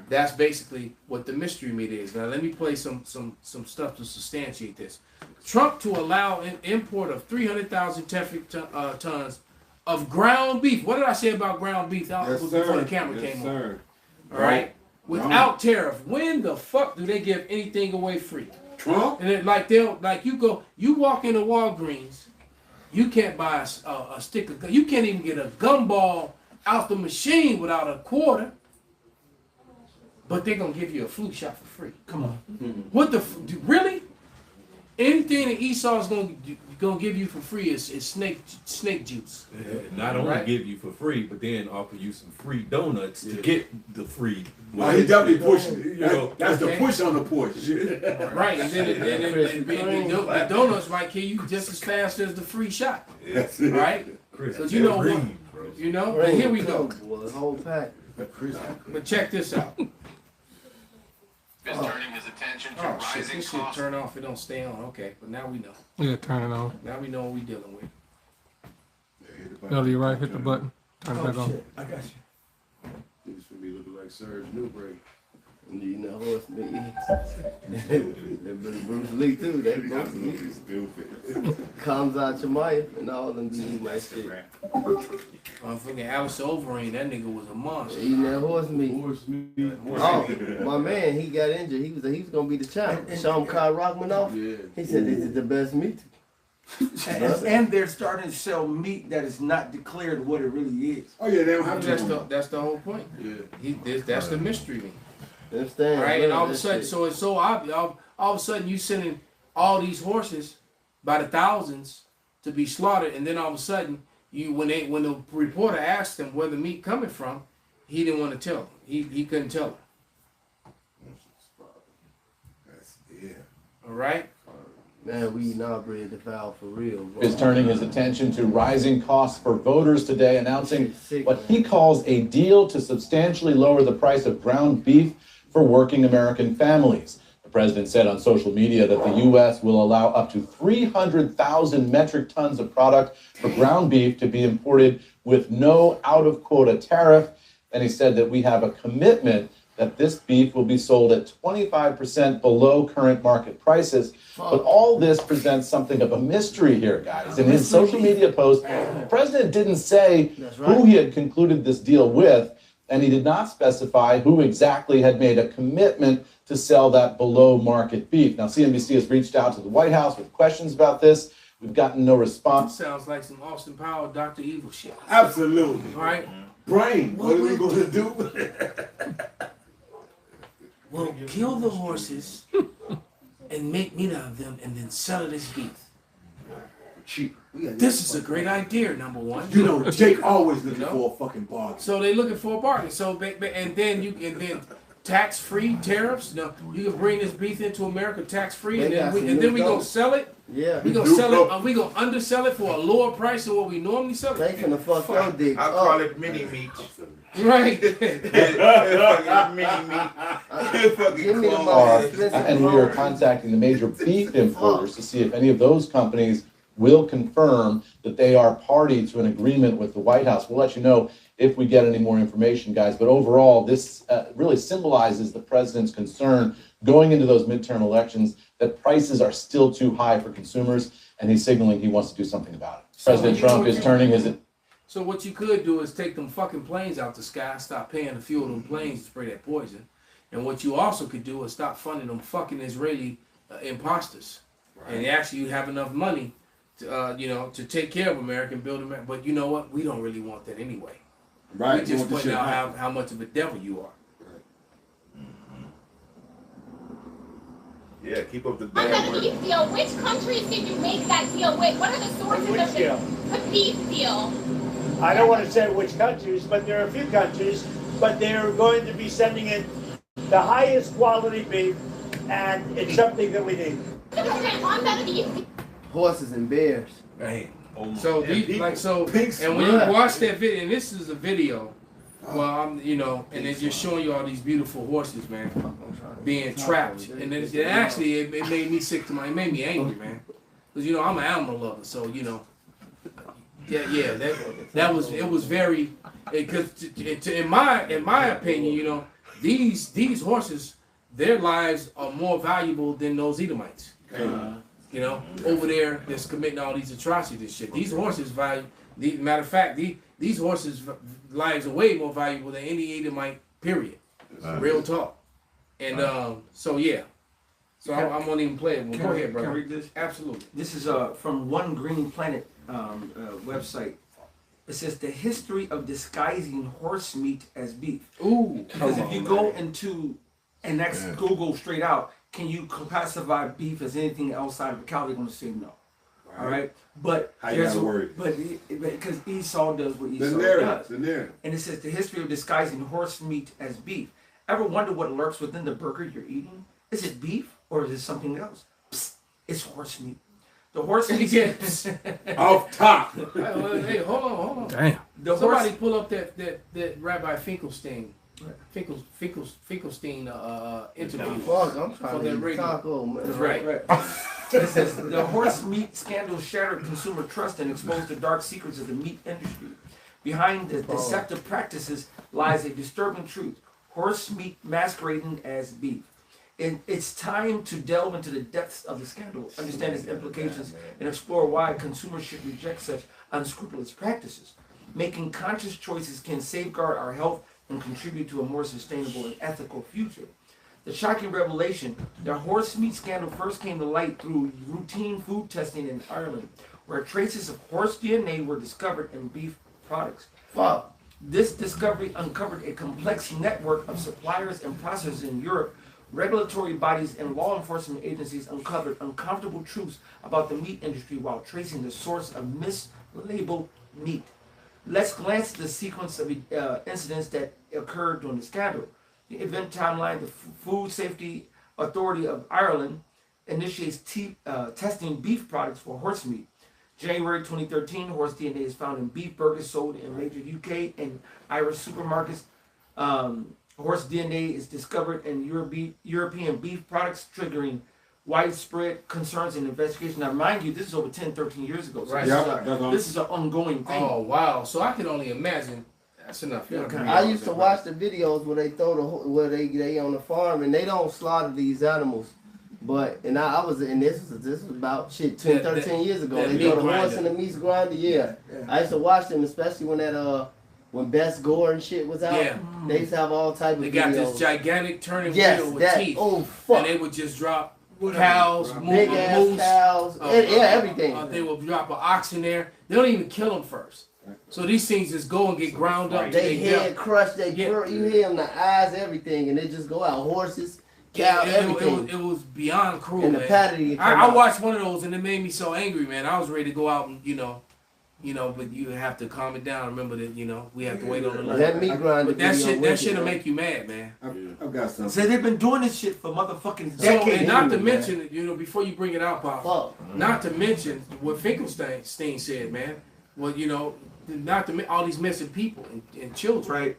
That's basically what the mystery meat is. Now let me play some stuff to substantiate this. Trump to allow an import of 300,000 tons of ground beef. What did I say about ground beef? Yes, Before sir. the camera Yes, came sir. on. All right. Without tariff. When the fuck do they give anything away free? Trump? And it, you walk into Walgreens, you can't buy a stick of gum. You can't even get a gumball out the machine without a quarter. But they're gonna give you a flu shot for free. Come on. What the really? Anything that Esau's gonna give you for free is snake juice. Not only Right. give you for free, but then offer you some free donuts to get the free. Oh, he definitely pushing. You know, That's the okay. push on the push. Right, and then the donuts might kill you just as fast as the free shot. That's it. Right? Chris, Because you know what? green, bro. You know. And here we go. Boy, the whole pack. But check this out. Is turning his attention to Oh shit! rising This shit costs. turn off. It don't stay on. Okay, but now we know. Yeah, turn it on. Now we know what we dealing with. No, you're right. Hit the button. Turn it back Oh on. shit. I got you. This for me looking like Serge Newbreak. You know horse meat. That Bruce Lee too. That Bruce Lee. Stupid. Comes out Shemaiah and all them be eating that shit. Motherfucking Alice Overeem, that nigga was a monster. Eating that horse meat. Horse meat. Oh, my man, he got injured. He was gonna be the champ. Sean Kyle Rockmanoff. Yeah. He said this is the best meat. And they're starting to sell meat that is not declared what it really is. Oh yeah, they don't have to. That's the whole point. Yeah. That's the mystery meat. Understand? All right, and all of a That sudden, shit. so it's so obvious. All of a sudden, you sending all these horses by the thousands to be slaughtered, and then all of a sudden, when the reporter asked him where the meat coming from, he didn't want to tell him. He couldn't tell him. All right. Man, we inaugurated the vow for real, bro. Is turning his attention to rising costs for voters today, announcing what he calls a deal to substantially lower the price of ground beef for working American families. The president said on social media that the U.S. will allow up to 300,000 metric tons of product for ground beef to be imported with no out-of-quota tariff. And he said that we have a commitment that this beef will be sold at 25% below current market prices. But all this presents something of a mystery here, guys. In his social media post, the president didn't say who he had concluded this deal with, and he did not specify who exactly had made a commitment to sell that below market beef. Now, CNBC has reached out to the White House with questions about this. We've gotten no response. Sounds like some Austin Powers, Dr. Evil shit. Absolutely. All right. Brain, what are we going to do? Well, kill the horses and make meat out of them and then sell it as beef. Cheap. This is a great idea, number one. You know, Jake always looking for a fucking bargain. So they looking for a bargain. So and then tax-free tariffs. No, you can bring this beef into America tax-free, and then we gonna sell it. Yeah. We gonna sell it. We gonna undersell it for a lower price than what we normally sell it. They finna fuck your dick. I call it mini meat. Right. Mini meat. And we are contacting the major beef importers to see if any of those companies will confirm that they are party to an agreement with the White House. We'll let you know if we get any more information, guys. But overall, this really symbolizes the president's concern going into those midterm elections that prices are still too high for consumers, and he's signaling he wants to do something about it. President Trump is turning his... So what you could do is take them fucking planes out the sky, stop paying to fuel them planes to spray that poison. And what you also could do is stop funding them fucking Israeli imposters. Right. And actually you have enough money to, to take care of America and build America. But you know what? We don't really want that anyway. Right. We just pointing out how much of a devil you are. Yeah, keep up the On bad the work. beef deal, which countries did you make that deal with? What are the sources of the beef deal? I don't want to say which countries, but there are a few countries, but they're going to be sending in the highest quality beef, and it's something that we need. On the beef. Horses and bears. Right. So and when you watch that video, and this is a video, well, and it's just showing you all these beautiful horses, man, being trapped, and it actually it made me sick to it made me angry, man, because I'm an animal lover, so that was very, because in my opinion, these horses, their lives are more valuable than those Edomites. Over there that's committing all these atrocities and shit. These horses value. Matter of fact, these horses' lives are way more valuable than any Edomite. Period. Real talk. And so I won't even play it. Well, go ahead, bro. Can I read this? Absolutely. This is from One Green Planet website. It says the history of disguising horse meat as beef. Ooh. Because if you go into, and that's Google straight out, can you classify beef as anything outside of a cow? They're going to say no. Right. All right, but because Esau does what Esau does. The narrative. And it says the history of disguising horse meat as beef. Ever wonder what lurks within the burger you're eating? Is it beef or is it something else? Psst, it's horse meat. The horse meat. Off top. Hey, hold on. Damn. Somebody pull up that Rabbi Finkelstein. Finkelstein interview. Fuck, I'm trying for to that eat radio. taco, man. Right. It says the horse meat scandal shattered consumer trust and exposed the dark secrets of the meat industry. Behind the deceptive practices lies a disturbing truth: horse meat masquerading as beef. And it's time to delve into the depths of the scandal, understand its implications, and explore why consumers should reject such unscrupulous practices. Making conscious choices can safeguard our health and contribute to a more sustainable and ethical future. The shocking revelation, the horse meat scandal first came to light through routine food testing in Ireland, where traces of horse DNA were discovered in beef products. Fuck. This discovery uncovered a complex network of suppliers and processors in Europe. Regulatory bodies and law enforcement agencies uncovered uncomfortable truths about the meat industry while tracing the source of mislabeled meat. Let's glance at the sequence of incidents that occurred during the scandal. The event timeline: the Food Safety Authority of Ireland initiates testing beef products for horse meat. January 2013, horse DNA is found in beef burgers sold in major UK and Irish supermarkets. Horse DNA is discovered in European beef products, triggering widespread concerns and investigation. Now, mind you, this is over 10, 13 years ago. So Right. this is an ongoing thing. Oh wow! So I can only imagine. That's enough. You don't I used to watch the videos where they throw where they on the farm and they don't slaughter these animals. But I was in this was about 10, 13 years ago. They throw the horse in the meat grinder. Yeah. I used to watch them, especially when Best Gore and shit was out. Yeah. They used to have all type of They videos. got this gigantic turning wheel with teeth. Oh fuck. And they would just drop cows, big ass cows, everything. They will drop an ox in there. They don't even kill them first. So these things just go and get ground up. They head crushed, you hear them, the eyes, everything, and they just go out. Horses, cow, everything. It was beyond cruel, and the man. patty. I watched one of those and it made me so angry, man. I was ready to go out and but you have to calm it down. Remember that we have to wait on the line. That meat grinder. But that shit'll make you mad, man. I've got something. So they've been doing this shit for motherfucking So, decades. and not to mention, before you bring it out, Pop, not to mention what Finkelstein said, man. Well, not to all these missing people and children.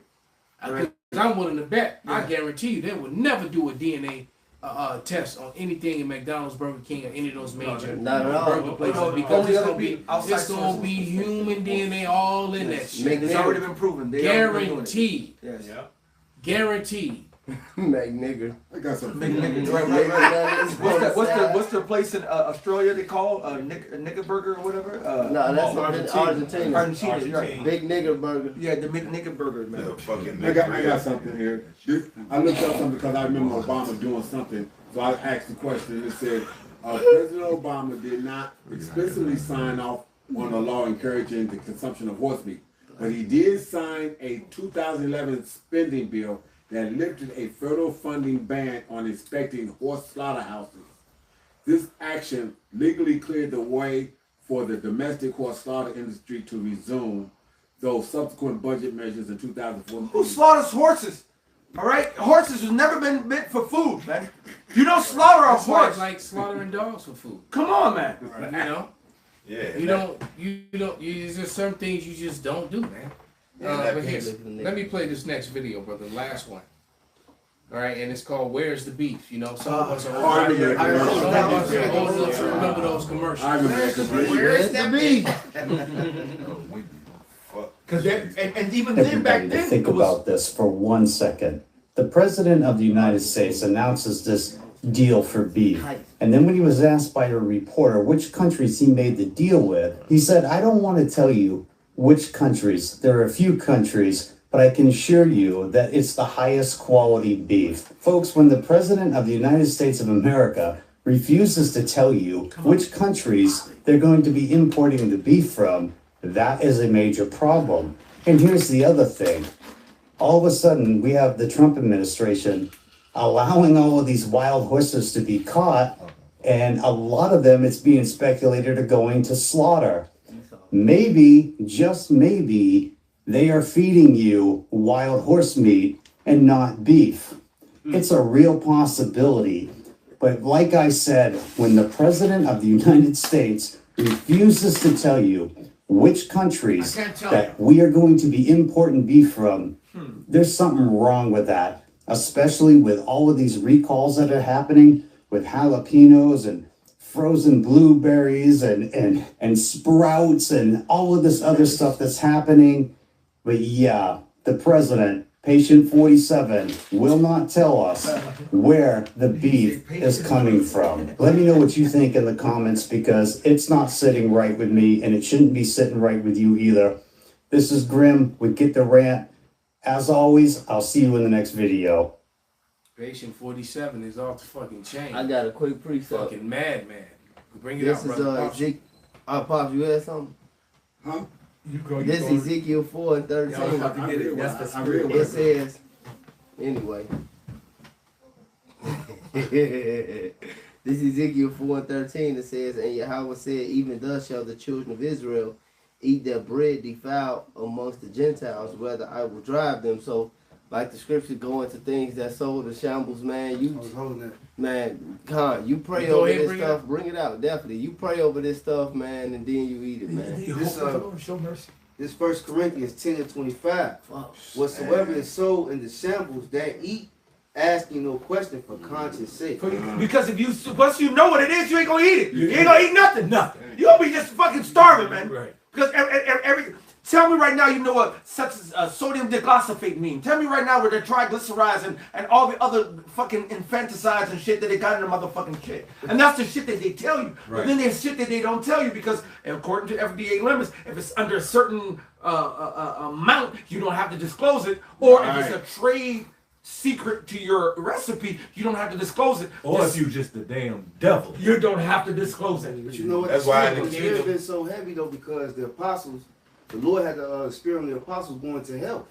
Right. I'm willing to bet. Yeah. I guarantee you, they would never do a DNA test on anything in McDonald's, Burger King, or any of those major burger places because it's gonna be human DNA all in that shit. It's already been proven. Guaranteed. Yes. Yeah. Guaranteed. Make nigger. I got some. What's the place in Australia they call nigger burger or whatever? No, that's Argentina. Argentina, right? Big nigger burger. Yeah, the big nigger burger, man. I got something here. I looked up something because I remember Obama doing something. So I asked the question. It said President Obama did not explicitly sign off on a law encouraging the consumption of horse meat, but he did sign a 2011 spending bill that lifted a federal funding ban on inspecting horse slaughterhouses. This action legally cleared the way for the domestic horse slaughter industry to resume, though subsequent budget measures in 2014. Who slaughters horses? All right, horses have never been meant for food, man. You don't slaughter a horse. It's like slaughtering dogs for food. Come on, man. Yeah. You don't. There's just certain things you just don't do, man. But here, let me play this next video, brother. The last one. All right, and it's called "Where's the Beef?" Some of us are old enough to remember those commercials. Where's the beef? Because and even then back then, think about this for 1 second. The President of the United States announces this deal for beef. And then when he was asked by a reporter which countries he made the deal with, he said, I don't want to tell you which countries. There are a few countries, but I can assure you that it's the highest quality beef. Folks, when the President of the United States of America refuses to tell you which countries they're going to be importing the beef from, that is a major problem. And here's the other thing. All of a sudden, we have the Trump administration allowing all of these wild horses to be caught, and a lot of them, it's being speculated, are going to slaughter. Maybe, just maybe, they are feeding you wild horse meat and not beef. It's a real possibility. But like I said, when the President of the United States refuses to tell you which countries that we are going to be importing beef from, there's something wrong with that, especially with all of these recalls that are happening with jalapenos and frozen blueberries and sprouts and all of this other stuff that's happening. But yeah, the president, patient 47, will not tell us where the beef is coming from. Let me know what you think in the comments, because it's not sitting right with me, and it shouldn't be sitting right with you either. This is Grim with Get the Rant. As always, I'll see you in the next video. Patient 47 is off the fucking chain. I got a quick precept. Fucking madman. Bring it out, brother. This is Pops, you had something? Huh? This is Ezekiel 4:13. It says, anyway. This is Ezekiel 4:13. It says, and Yahweh said, even thus shall the children of Israel eat their bread defiled amongst the Gentiles, whether I will drive them. So like the scriptures go into things that sow the shambles, man. You I was holding that. man, Con, you pray Go over ahead, this bring it stuff. Bring it out, definitely. You pray over this stuff, man, and then you eat it, man. This, Show mercy. this 1 Corinthians 10 and 25. Whatsoever is sold in the shambles that eat, asking no question for conscience sake. Because if you once you know what it is, you ain't gonna eat it. You ain't gonna eat nothing. You gonna be just fucking starving, man. Right. Because every tell me right now, you know what such as sodium diglyphosate mean. Tell me right now where they're triglycerides and all the other fucking infanticides and shit that they got in the motherfucking shit. And that's the shit that they tell you. But then there's shit that they don't tell you because according to FDA limits, if it's under a certain amount, you don't have to disclose it. Or if it's a trade secret to your recipe, you don't have to disclose it. Or if you just the damn devil, you don't have to disclose it. But you know what? That's why in the the spirit kingdom- been so heavy though, because the apostles, the Lord had the spirit on the apostles going to hell.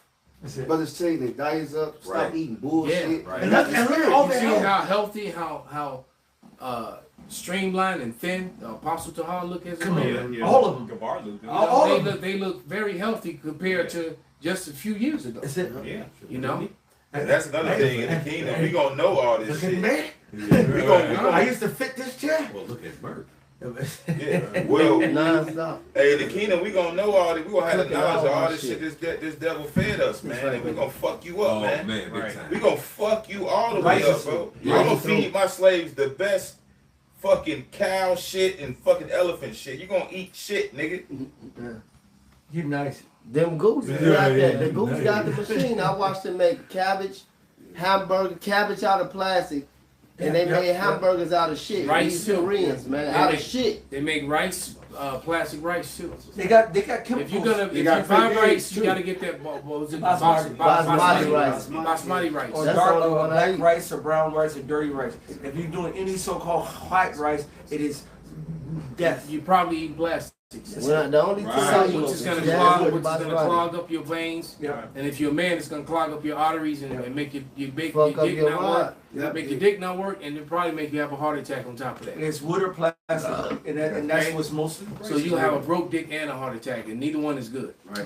Brothers changing their diets up, stop eating bullshit. Yeah, And look at all you the see hell. how healthy, how streamlined and thin the Apostle Tahar look as Come well. on, all of them. Gabar looked good. All of them. They look very healthy compared to just a few years ago. Yeah. You know? And that's another thing in the kingdom. We gonna know all this Look at shit. me. We gonna I used to fit this chair. well, look at Merc. yeah. Well, Non-stop. hey, the kingdom, we gonna know all this. We gonna have the Look at knowledge of all all this this shit this devil fed us, man. And we gonna fuck you up, Oh man. man, big time. We gonna fuck you all the way up, bro. I'm gonna feed my slaves the best fucking cow shit and fucking elephant shit. You gonna eat shit, nigga. You nice. Them goose got that. The goose got the machine. I watched them make cabbage out of plastic, and they made hamburgers out of shit. Rice These Koreans, man, out of shit. They make rice, plastic rice too. They got chemicals. If you're gonna if you got buy fake rice, eggs, you too. gotta get that what was it? Basmati rice. Basmati rice. Or That's dark the only one I black eat. rice or brown rice or dirty rice. If you're doing any so-called white rice, it is death. You probably eat plastics. Well, the only thing I eat Which is gonna is clog up your veins. Yeah. And if you're a man, it's gonna clog up your arteries and make your dick Fuck up dick your not rod. work. Make your dick not work, and it probably make you have a heart attack on top of that. It's wood or plastic, and that's what's mostly. So you have a broke dick and a heart attack, and neither one is good. Right?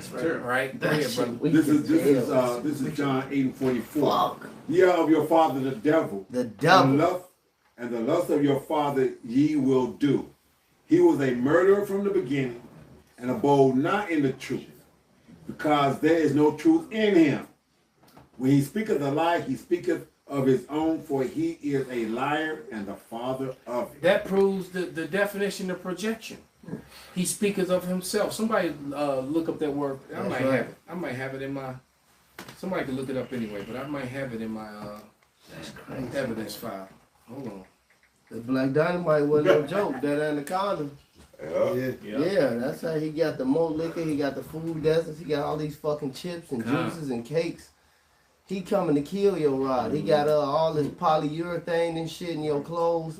Go ahead, brother. This is John 8:44. Ye are of your father the devil. The devil. And the lust of your father ye will do. He was a murderer from the beginning, and abode not in the truth, because there is no truth in him. When he speaketh a lie, he speaketh of his own, for he is a liar and the father of it. That proves the definition of projection. He speaketh of himself. Somebody look up that word. I might have it. I might have it in my. Somebody can look it up anyway, but I might have it in my evidence file. Hold on. The Black Dynamite wasn't no joke. That anaconda. Yeah, that's how he got the more liquor. He got the food deserts. He got all these fucking chips and juices and cakes. He coming to kill your rod. He got all this polyurethane and shit in your clothes.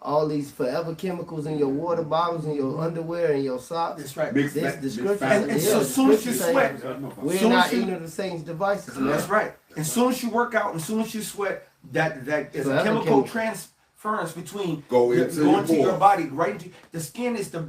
All these forever chemicals in your water bottles and your underwear and your socks. That's right. Mixed This fat- the mixed scripture. fat- And so as soon as you sweat, we're soon not as you- eating of the Satan's devices, man. That's right. As soon as you work out, as soon as you sweat, that is a Forever chemical chemical. transference between Go your- into going your to your pores. body, right into the skin is the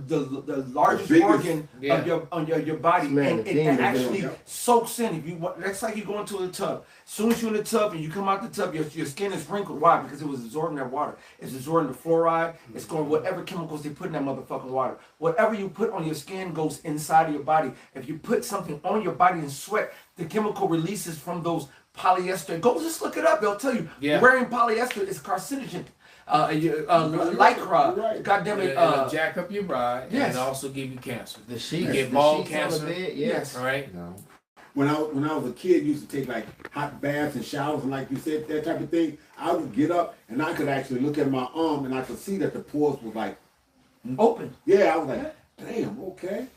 largest biggest- organ of your body, Man, and the it thing is actually that- soaks in. If you that's like you go into a tub. As soon as you're in the tub and you come out the tub, your skin is wrinkled. Why? Because it was absorbing that water. It's absorbing the fluoride. It's going whatever chemicals they put in that motherfucking water. Whatever you put on your skin goes inside of your body. If you put something on your body and sweat, the chemical releases from those polyester. Go just look it up. They'll tell you. Yeah. Wearing polyester is carcinogen. Lycra. Goddamn it. It'll jack up your rod yes. and also give you cancer. The You sheets, get the ball sheets on cancer. the bed, Yes. All right. When I was a kid, used to take like hot baths and showers and like you said, that type of thing. I would get up and I could actually look at my arm and I could see that the pores was like open. Yeah, I was like, damn, okay.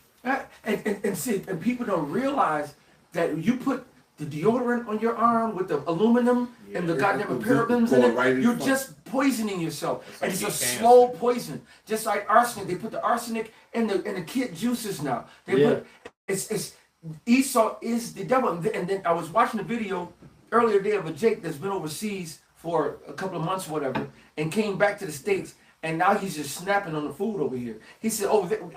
And see, and people don't realize that you put the deodorant on your arm with the aluminum and the goddamn parabens in it, you're just poisoning yourself. And it's a slow poison. Just like arsenic. They put the arsenic in the kid juices now. They put it's Esau is the devil. And then I was watching a video earlier today of a Jake that's been overseas for a couple of months or whatever, and came back to the States. And now he's just snapping on the food over here. He said,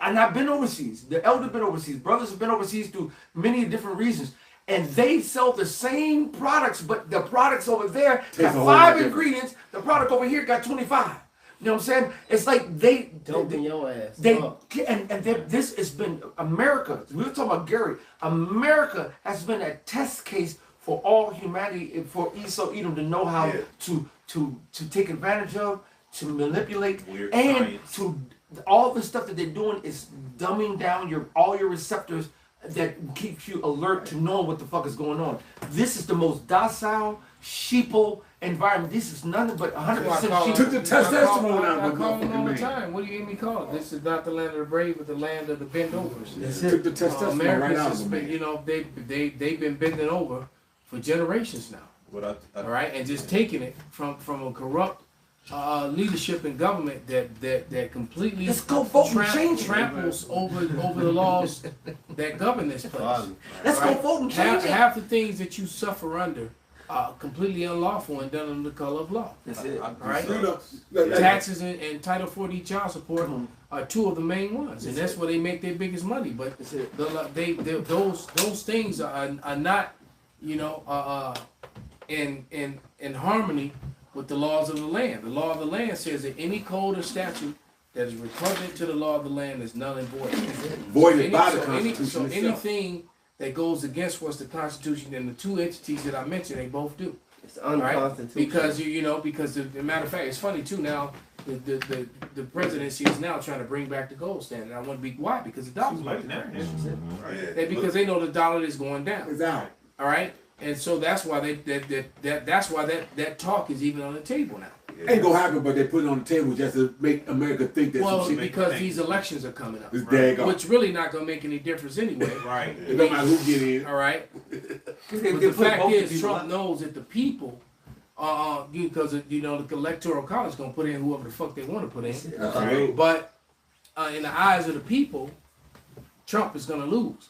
and I've been overseas. The elder been overseas. Brothers have been overseas through many different reasons. and they sell the same products, but the products over there Tastes got a whole 5 lot ingredients. The product over here got 25. You know what I'm saying? It's like Doping your ass. This has been America. We were talking about Gary. America has been a test case for all humanity, for Esau Edom to know how to take advantage of, to manipulate, Weird and science. to all the stuff that they're doing is dumbing down all your receptors that keeps you alert to knowing what the fuck is going on. This is the most docile, sheeple environment. This is nothing but 100% sheep. Took the testosterone out I of call them all the man. time. What do you hear me call it? This is not the land of the brave, but the land of the bend overs. Took the testosterone right out of them, man. You know, they've been bending over for generations now. All right, and just taking it from a corrupt leadership and government that completely Let's go vote and change it. tramples over the laws that govern this place. Let's go vote and change it. Half the things that you suffer under are completely unlawful and done under the color of law. That's it. All right. Look, Taxes and Title 40 child support are two of the main ones, and that's where they make their biggest money. But those things are not, you know, in harmony with the laws of the land. The law of the land says that any code or statute that is repugnant to the law of the land is null and void. Voided by the Constitution So itself. anything that goes against what's the Constitution and the two entities that I mentioned, they both do. It's unconstitutional. Because because the matter of fact, it's funny too. Now the presidency is now trying to bring back the gold standard. I want to be why because the dollar's Like going down. that. Because they know the dollar is going down. It's out. All right, and so that's why that's why that talk is even on the table now. Ain't gonna happen, but they put it on the table just to make America think that Well, some shit. because these elections are coming up, It's daggone. which really not gonna make any difference anyway. Right. It don't matter who get in. All right. They But the put fact both is, people Trump up. knows that the people, because the electoral college gonna put in whoever the fuck they want to put in. That's right. But in the eyes of the people, Trump is gonna lose.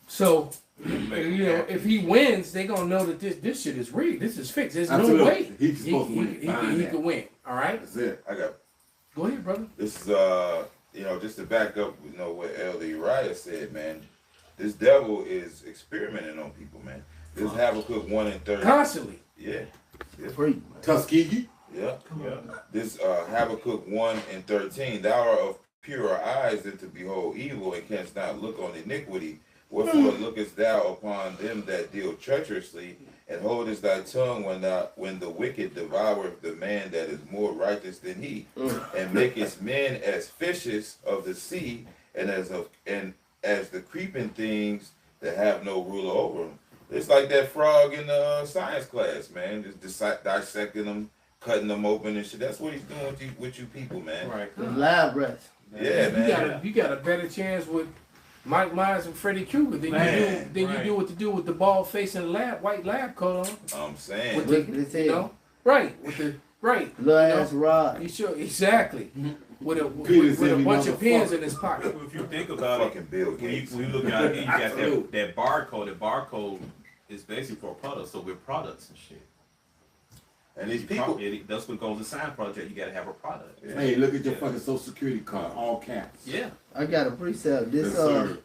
So, if he wins, they gonna know that this shit is rigged. This is fixed. There's Absolutely. no way He's supposed to win. he Fine. can win. All right. That's it. I got. Go ahead, brother. This is just to back up, what Elder Uriah said, man. This devil is experimenting on people, man. This Habakkuk 1:13. Constantly. Yeah. Free. Tuskegee. Yeah. This Habakkuk 1:13. Thou art of purer eyes than to behold evil, and canst not look on iniquity. Wherefore lookest thou upon them that deal treacherously, and holdest thy tongue when the wicked devoureth the man that is more righteous than he, and makest men as fishes of the sea, and as the creeping things that have no ruler over them. It's like that frog in the science class, man. Just dissecting them, cutting them open and shit. That's what he's doing with you people, man. Right. The lab rats. Yeah, man. You got a better chance with Mike Myers and Freddy Krueger than you do what to do with the bald face and the white lab coat on. I'm saying. With the you know, right with the little ass rod. You sure exactly with a Peterson, bunch of pins in his pocket. If you think about Fucking it, Bill when you Gates. look out here, you got that barcode. The barcode is basically for a product, so we're products and shit. And these people, that's what goes to sign project. You got to have a product. Yeah. Hey, look at your fucking Social Security card, all caps. Yeah. I got a precept. This Yes, sir.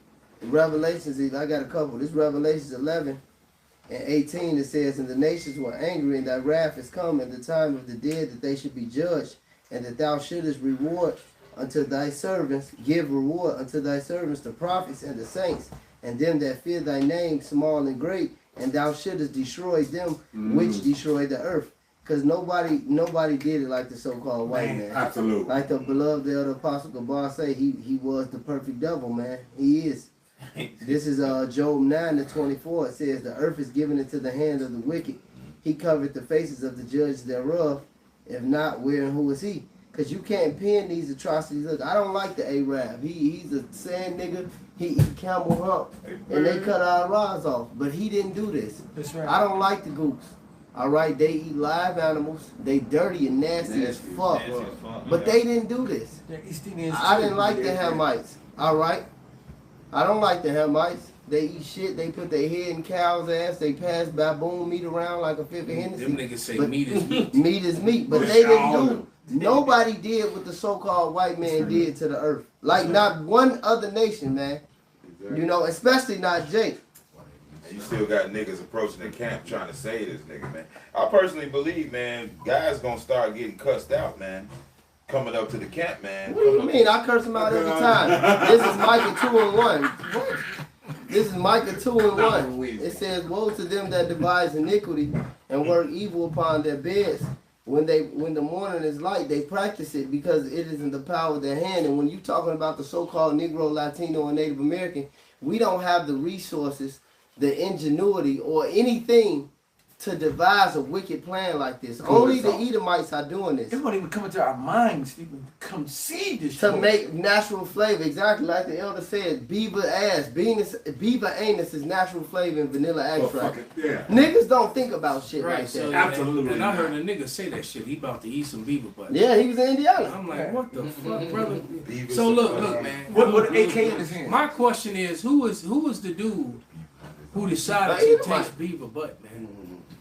Revelations, I got a couple. This Revelations 11 and 18, it says, and the nations were angry, and thy wrath is come, and the time of the dead that they should be judged, and that thou shouldest reward unto thy servants, give reward unto thy servants, the prophets and the saints, and them that fear thy name, small and great, and thou shouldest destroy them which destroy the earth. Because nobody did it like the so-called white man. Absolutely. Like the beloved elder Apostle Gabar say, he was the perfect devil, man. He is. This is Job 9:24. It says, the earth is given into the hand of the wicked. He covered the faces of the judges thereof. If not, where and who is he? Because you can't pin these atrocities. Look, I don't like the Arab. He's a sand nigga. He eat camel hump. And they cut our rods off. But he didn't do this. That's right. I don't like the Goops. All right, they eat live animals. They dirty and nasty as fuck. But they didn't do this. I didn't like the Hamites. All right, I don't like the Hamites. They eat shit. They put their head in cow's ass. They pass baboon meat around like a fifth of Hennessy. Them niggas say But meat is meat. meat is meat. But they didn't do. Nobody did what the so-called white man did to the earth. Like not one other nation, man. You know, especially not Jake. And you still got niggas approaching the camp trying to save this nigga, man. I personally believe, man, guys gonna start getting cussed out, man. Coming up to the camp, man. What do you mean? I curse him out every time. This is Micah 2:1. What? This is Micah 2:1. It says, "Woe to them that devise iniquity and work evil upon their beds. When the morning is light, they practice it because it is in the power of their hand." And when you talking about the so-called Negro, Latino, and Native American, we don't have the resources, the ingenuity, or anything to devise a wicked plan like this. Only the Edomites are doing this. It won't even come into our minds to even conceive this To shit. make natural flavor, exactly like the elder said, beaver ass, beaver anus is natural flavor in vanilla extract. Yeah. Niggas don't think about shit Right, like so, that. And I heard a nigga say that shit. He about to eat some beaver butt. Yeah, he was in Indiana. I'm like, what the fuck, brother? Beaver So look, butt. man. What AK in his hand? My question is, who was the dude who decided An to Edomite. taste beaver butt, man?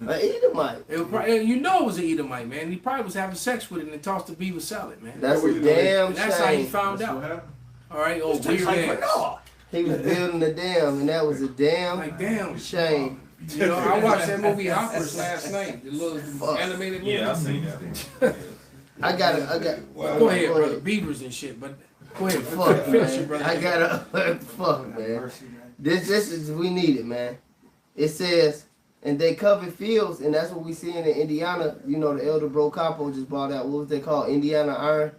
An Edomite. It was probably, you know it was an Edomite, man. He probably was having sex with it and tossed the beaver salad, man. That's a damn And that's how he shame. found out. All right, oh, weird ass. He was building the dam, and that was a damn shame. You know, I watched that movie Hoppers last night, the little animated movie. Yeah, I seen that. I got. Go ahead, brother. Beavers and shit, but go ahead. Fuck, Finish man. it, brother. I gotta fuck, man. This is we need it, man. It says, and they covered fields, and that's what we see in Indiana. You know, the elder Bro Capo just brought out, what was they called? Indiana Iron,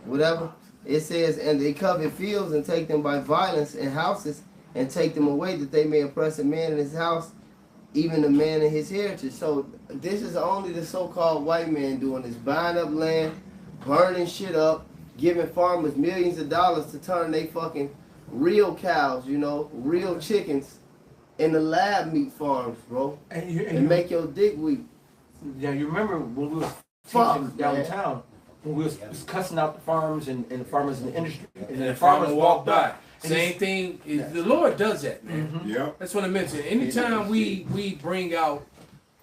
whatever. It says, and they covered fields and take them by violence and houses and take them away, that they may oppress a man in his house, even a man in his heritage. So this is only the so-called white man doing this, buying up land, burning shit up, giving farmers millions of dollars to turn they fucking real cows, you know, real chickens in the lab meat farms, bro, and make your dick weak. Yeah, you remember when we was Fuck, teaching downtown, when we was cussing out the farms and the farmers in the industry, and And the farmers walked by. Same thing. The Lord does that, man. Yeah. That's what I mentioned. Anytime we bring out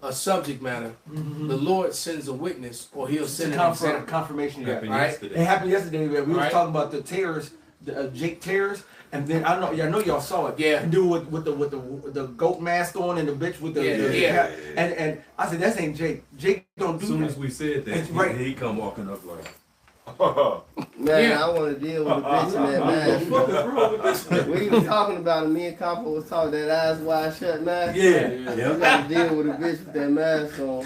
a subject matter, the Lord sends a witness, or He'll send an example. Confirmation. Yeah. Right? It happened yesterday. We was Right. talking about the terrors, Jake Terrors, and then I know y'all saw it. Yeah. The dude with the goat mask on and the bitch with the Yeah. And I said, that ain't Jake. Jake don't do As soon that. as we said that, That's right. he come walking up like, Man, Yeah. I want to deal with a bitch in that mask. What is wrong with this? We was talking about it. Me and Capo was talking that eyes wide shut mask. Yeah. You got to deal with a bitch with that mask on.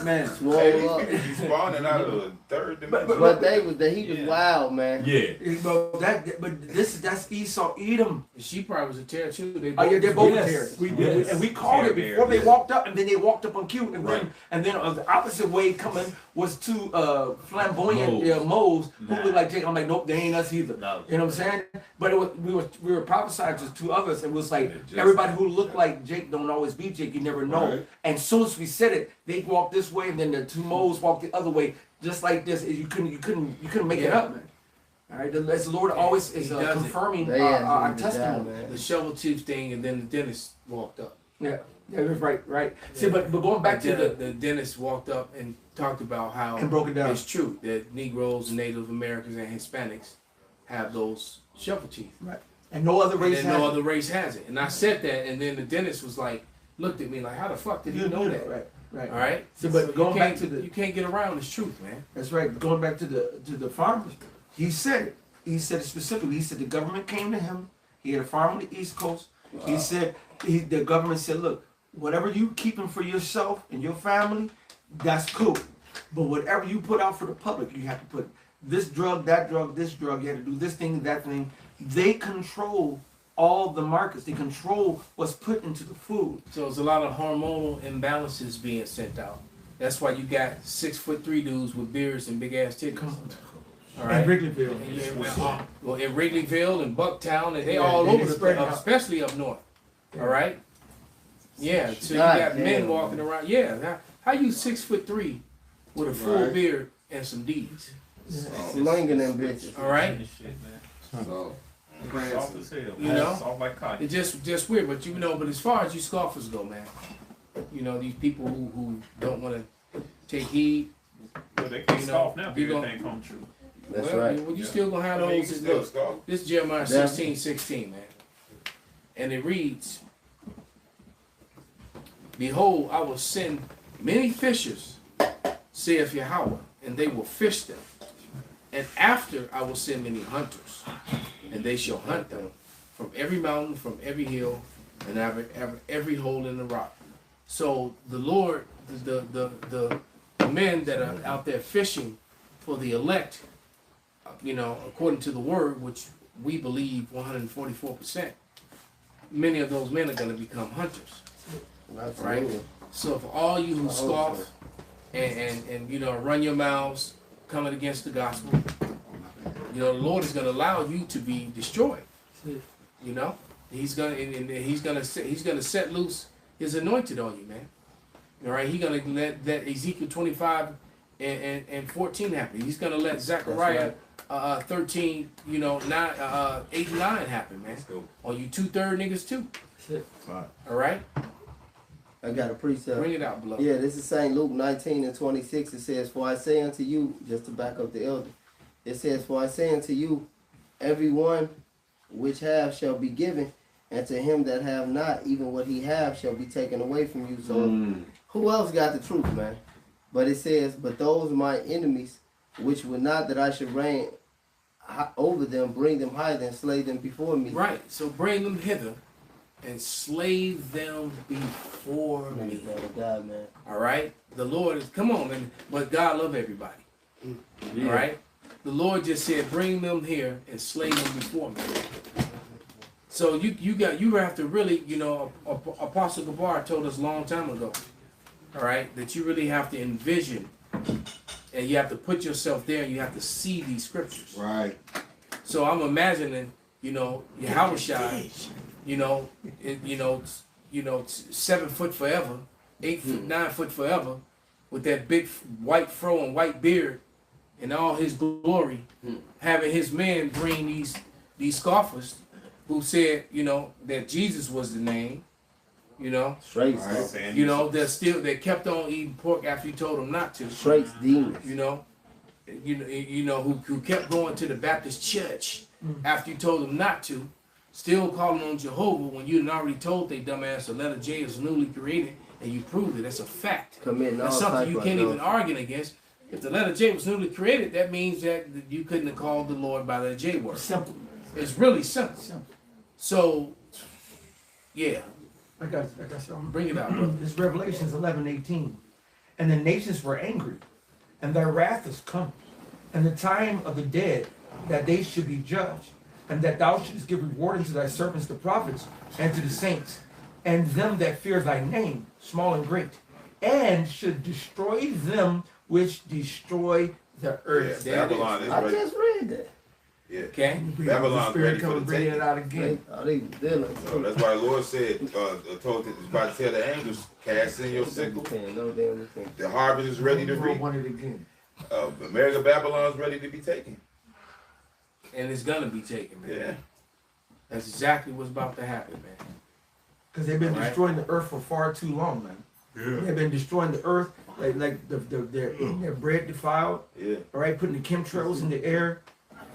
Man. Swole Hey, up. these people be spawning out of the third dimension. But he was wild, man. yeah. But that's Esau Edom. She probably was a terror too. They Oh yeah, they're both Yes. terrorists. Yes. And we called it before they walked up, and then they walked up on cue, and then the opposite way coming was two flamboyant moles who looked like Jake. I'm like, nope, they ain't us either. No. You know what I'm saying? But it was, we were prophesying to two others. It was like Just- everybody who looked like Jake don't always be Jake. You never know. Right. And soon as we said it, they walked this way, and then the two moles walked the other way, just like this. You couldn't make it up, man. All right, the Lord always is He does it. confirming They our asked me to die, testimony. man. The shovel tooth thing, and then the dentist walked up. Yeah, that's right. See, but going back to the dentist walked up and talked about how And broke it down. it's true that Negroes, Native Americans, and Hispanics have those shovel teeth. right, and no other race and has no it. other race has it. And I said that, and then the dentist was like, looked at me like, how the fuck did you know that? Right. All right. So, but you going back can't- to the you can't get around this truth, man. that's right. Going back to the farmers, he said it. He said it specifically. He said the government came to him. He had a farm on the East Coast. He said the government said, look, whatever you keeping for yourself and your family, that's cool. But whatever you put out for the public, you have to put this drug, that drug, this drug. You have to do this thing, that thing. They control all the markets. They control what's put into the food. So there's a lot of hormonal imbalances being sent out. That's why you got 6'3" dudes with beards and big ass titties. All right. In Wrigleyville. And well, in Wrigleyville and Bucktown, and they Yeah, all they over the spread place, out. especially up north. All right. Yeah. So you God got men damn. walking around. Yeah. How you 6'3" with a full Right. beard and some D's? Slinging them bitches. All right. Soft as hell, You man. know? Soft like cotton. It's just weird, but you know. But as far as you scoffers go, man, you know these people who don't want to take heed. But they can't You know, scoff now. you Everything come true. That's well, right. you still gonna have I mean, you those. can still Look, scoff. this is Jeremiah Yeah. 16:16, man, and it reads, Behold, I will send many fishers, saith Yahweh, and they will fish them. And after I will send many hunters, and they shall hunt them from every mountain, from every hill, and every hole in the rock. So the Lord, the men that are out there fishing for the elect, according to the word, which we believe 144%, many of those men are going to become hunters. Right? So for all you who scoff and run your mouths coming against the gospel, the Lord is going to allow you to be destroyed. He's gonna set loose his anointed on you, man. All right, he's gonna let that Ezekiel 25 and 14 happen. He's gonna let Zechariah 13, 8 and 9 happen, man. On you 2/3 niggas too. All right. I got a precept. Bring it out, beloved. Yeah, this is St. Luke 19 and 26. It says, "For I say unto you," just to back up the elder, it says, "For I say unto you, everyone which have shall be given, and to him that have not, even what he have shall be taken away from you." So who else got the truth, man? But it says, "But those my enemies, which would not that I should reign over them, bring them hither and slay them before me." Right. So bring them hither and slave them before me. God, man. All right. The Lord is, come on, man. But God love everybody. Yeah. All right. The Lord just said, bring them here and slay them before me. So you have to really, Apostle Gabar told us a long time ago, all right, that you really have to envision and you have to put yourself there and you have to see these scriptures. Right. So I'm imagining, Yahushua, 7 foot forever, 8 foot, 9 foot forever, with that big white fro and white beard and all his glory, having his men bring these scoffers who said, that Jesus was the name, Straight, they kept on eating pork after you told them not to. Straight demons. Who kept going to the Baptist church after you told them not to, still calling on Jehovah when you had already told they dumbass the letter J is newly created, and you proved it. That's a fact. That's something you can't even argue against. If the letter J was newly created, that means that you couldn't have called the Lord by the J word. Simple. It's really simple. So, yeah. I got something. Bring it out, brother. It's Revelations 11:18. "And the nations were angry, and their wrath is come, and the time of the dead, that they should be judged, and that thou shouldest give reward unto thy servants the prophets, and to the saints, and them that fear thy name, small and great, and should destroy them which destroy the earth." Yeah, Babylon is ready. I just read that. Yeah. Okay. Babylon's ready for the bring it taking. out again. So that's why the Lord said, told it was about to tell the angels, cast in your sickle. The harvest is ready to reap. America, Babylon's ready to be taken. And it's gonna be taken, man. Yeah. That's exactly what's about to happen, man. Because they've been Right. destroying the earth for far too long, man. Yeah. They've been destroying the earth, like they're eating their bread defiled. Yeah. All right, putting the chemtrails in the air.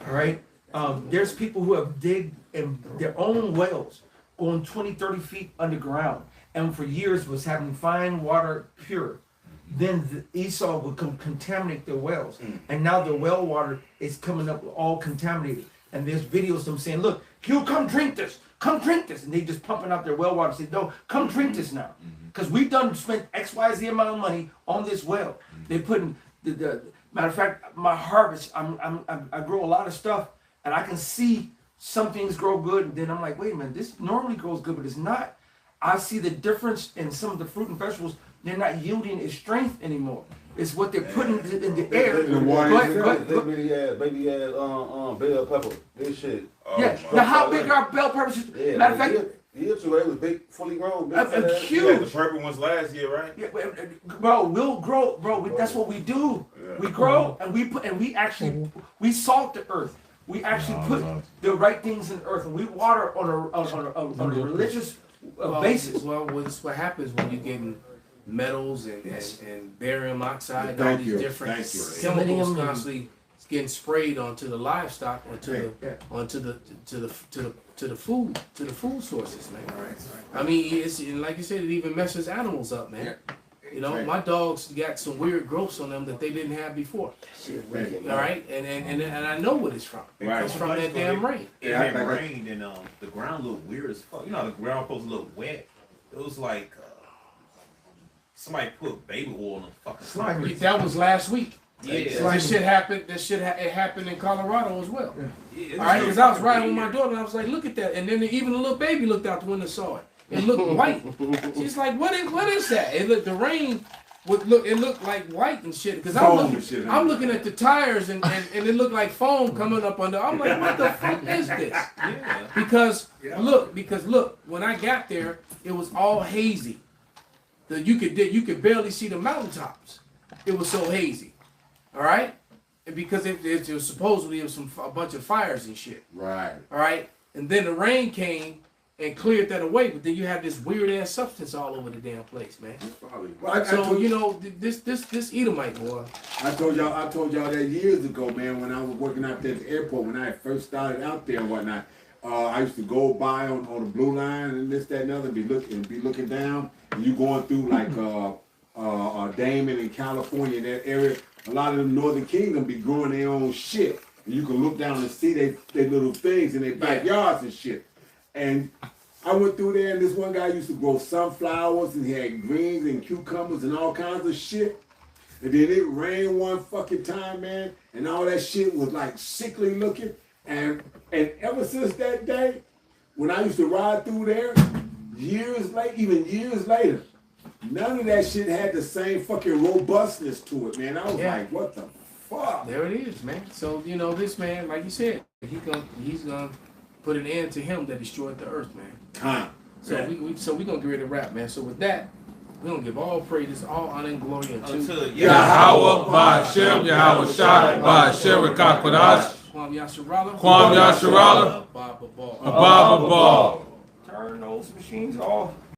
All right. There's people who have digged in their own wells, going 20, 30 feet underground, and for years was having fine water pure. Then Esau would contaminate their wells, and now the well water is coming up all contaminated. And there's videos of them saying, "Look, you come drink this, and they just pumping out their well water. Say, "No, come drink this now, because we've done spent XYZ amount of money on this well." They putting the matter of fact, my harvest, I grow a lot of stuff, and I can see some things grow good, and then I'm like, wait a minute, this normally grows good, but it's not. I see the difference in some of the fruit and vegetables. They're not yielding its strength anymore. It's what they're putting in the air. Maybe add bell pepper. This shit. Yeah. Now how big are bell peppers? Yeah, Matter of fact, year two, they was big, fully grown. huge. You had the purple ones last year, right? Yeah, bro, we'll grow, bro. That's what we do. Yeah. We grow and we actually salt the earth. We actually put the right things in the earth, and we water on a religious basis. Well, that's what happens when you're getting metals and barium oxide, all Thank these you. different Thank you. chemicals constantly it's getting sprayed onto the livestock, onto the food sources, man. I mean, it's like you said, it even messes animals up, man. You know, my dogs got some weird growths on them that they didn't have before. All right, and I know what it's from. It's from that damn rain. It had rained and the ground looked weird as fuck. You know, the ground supposed to look wet. It was like somebody put baby oil on the fucking slime. That was last week. Yeah, this shit happened. It happened in Colorado as well. All right, because I was riding with my daughter and I was like, "Look at that!" And then even the little baby looked out the window and saw it. It looked white. She's like, "What is that?" It looked, the rain would look. It looked like white and shit. Because I'm looking at the tires and it looked like foam coming up under. I'm like, "What the fuck is this?" Yeah. Because look, when I got there, it was all hazy. You could barely see the mountaintops. It was so hazy. All right, and because it was supposedly a bunch of fires and shit. Right. All right, and then the rain came and cleared that away, but then you have this weird ass substance all over the damn place, man. Well, So you know this Edomite boy. I told y'all that years ago, man, when I was working out there at the airport, when I first started out there and whatnot. I used to go by on the blue line and this, that, and other, and be looking down, and you going through like Damon in California, in that area. A lot of the Northern Kingdom be growing their own shit. And you can look down and see their little things in their backyards and shit. And I went through there, and this one guy used to grow sunflowers, and he had greens and cucumbers and all kinds of shit. And then it rained one fucking time, man, and all that shit was like sickly looking. And ever since that day, when I used to ride through there, years later, none of that shit had the same fucking robustness to it, man. I was like, what the fuck? There it is, man. So you know this man, like you said, he's gonna put an end to him that destroyed the earth, man. So we gonna get rid of rap, man. So with that, we're gonna give all praises, all honor and glory unto Yahweh, Ba'ashem, Yahweh Shai, Ba'ashem, Rekakwadash, Kwam Yasharala, Kwam Yasharala, Ababa Ball. Ababa Ball. Turn those machines off.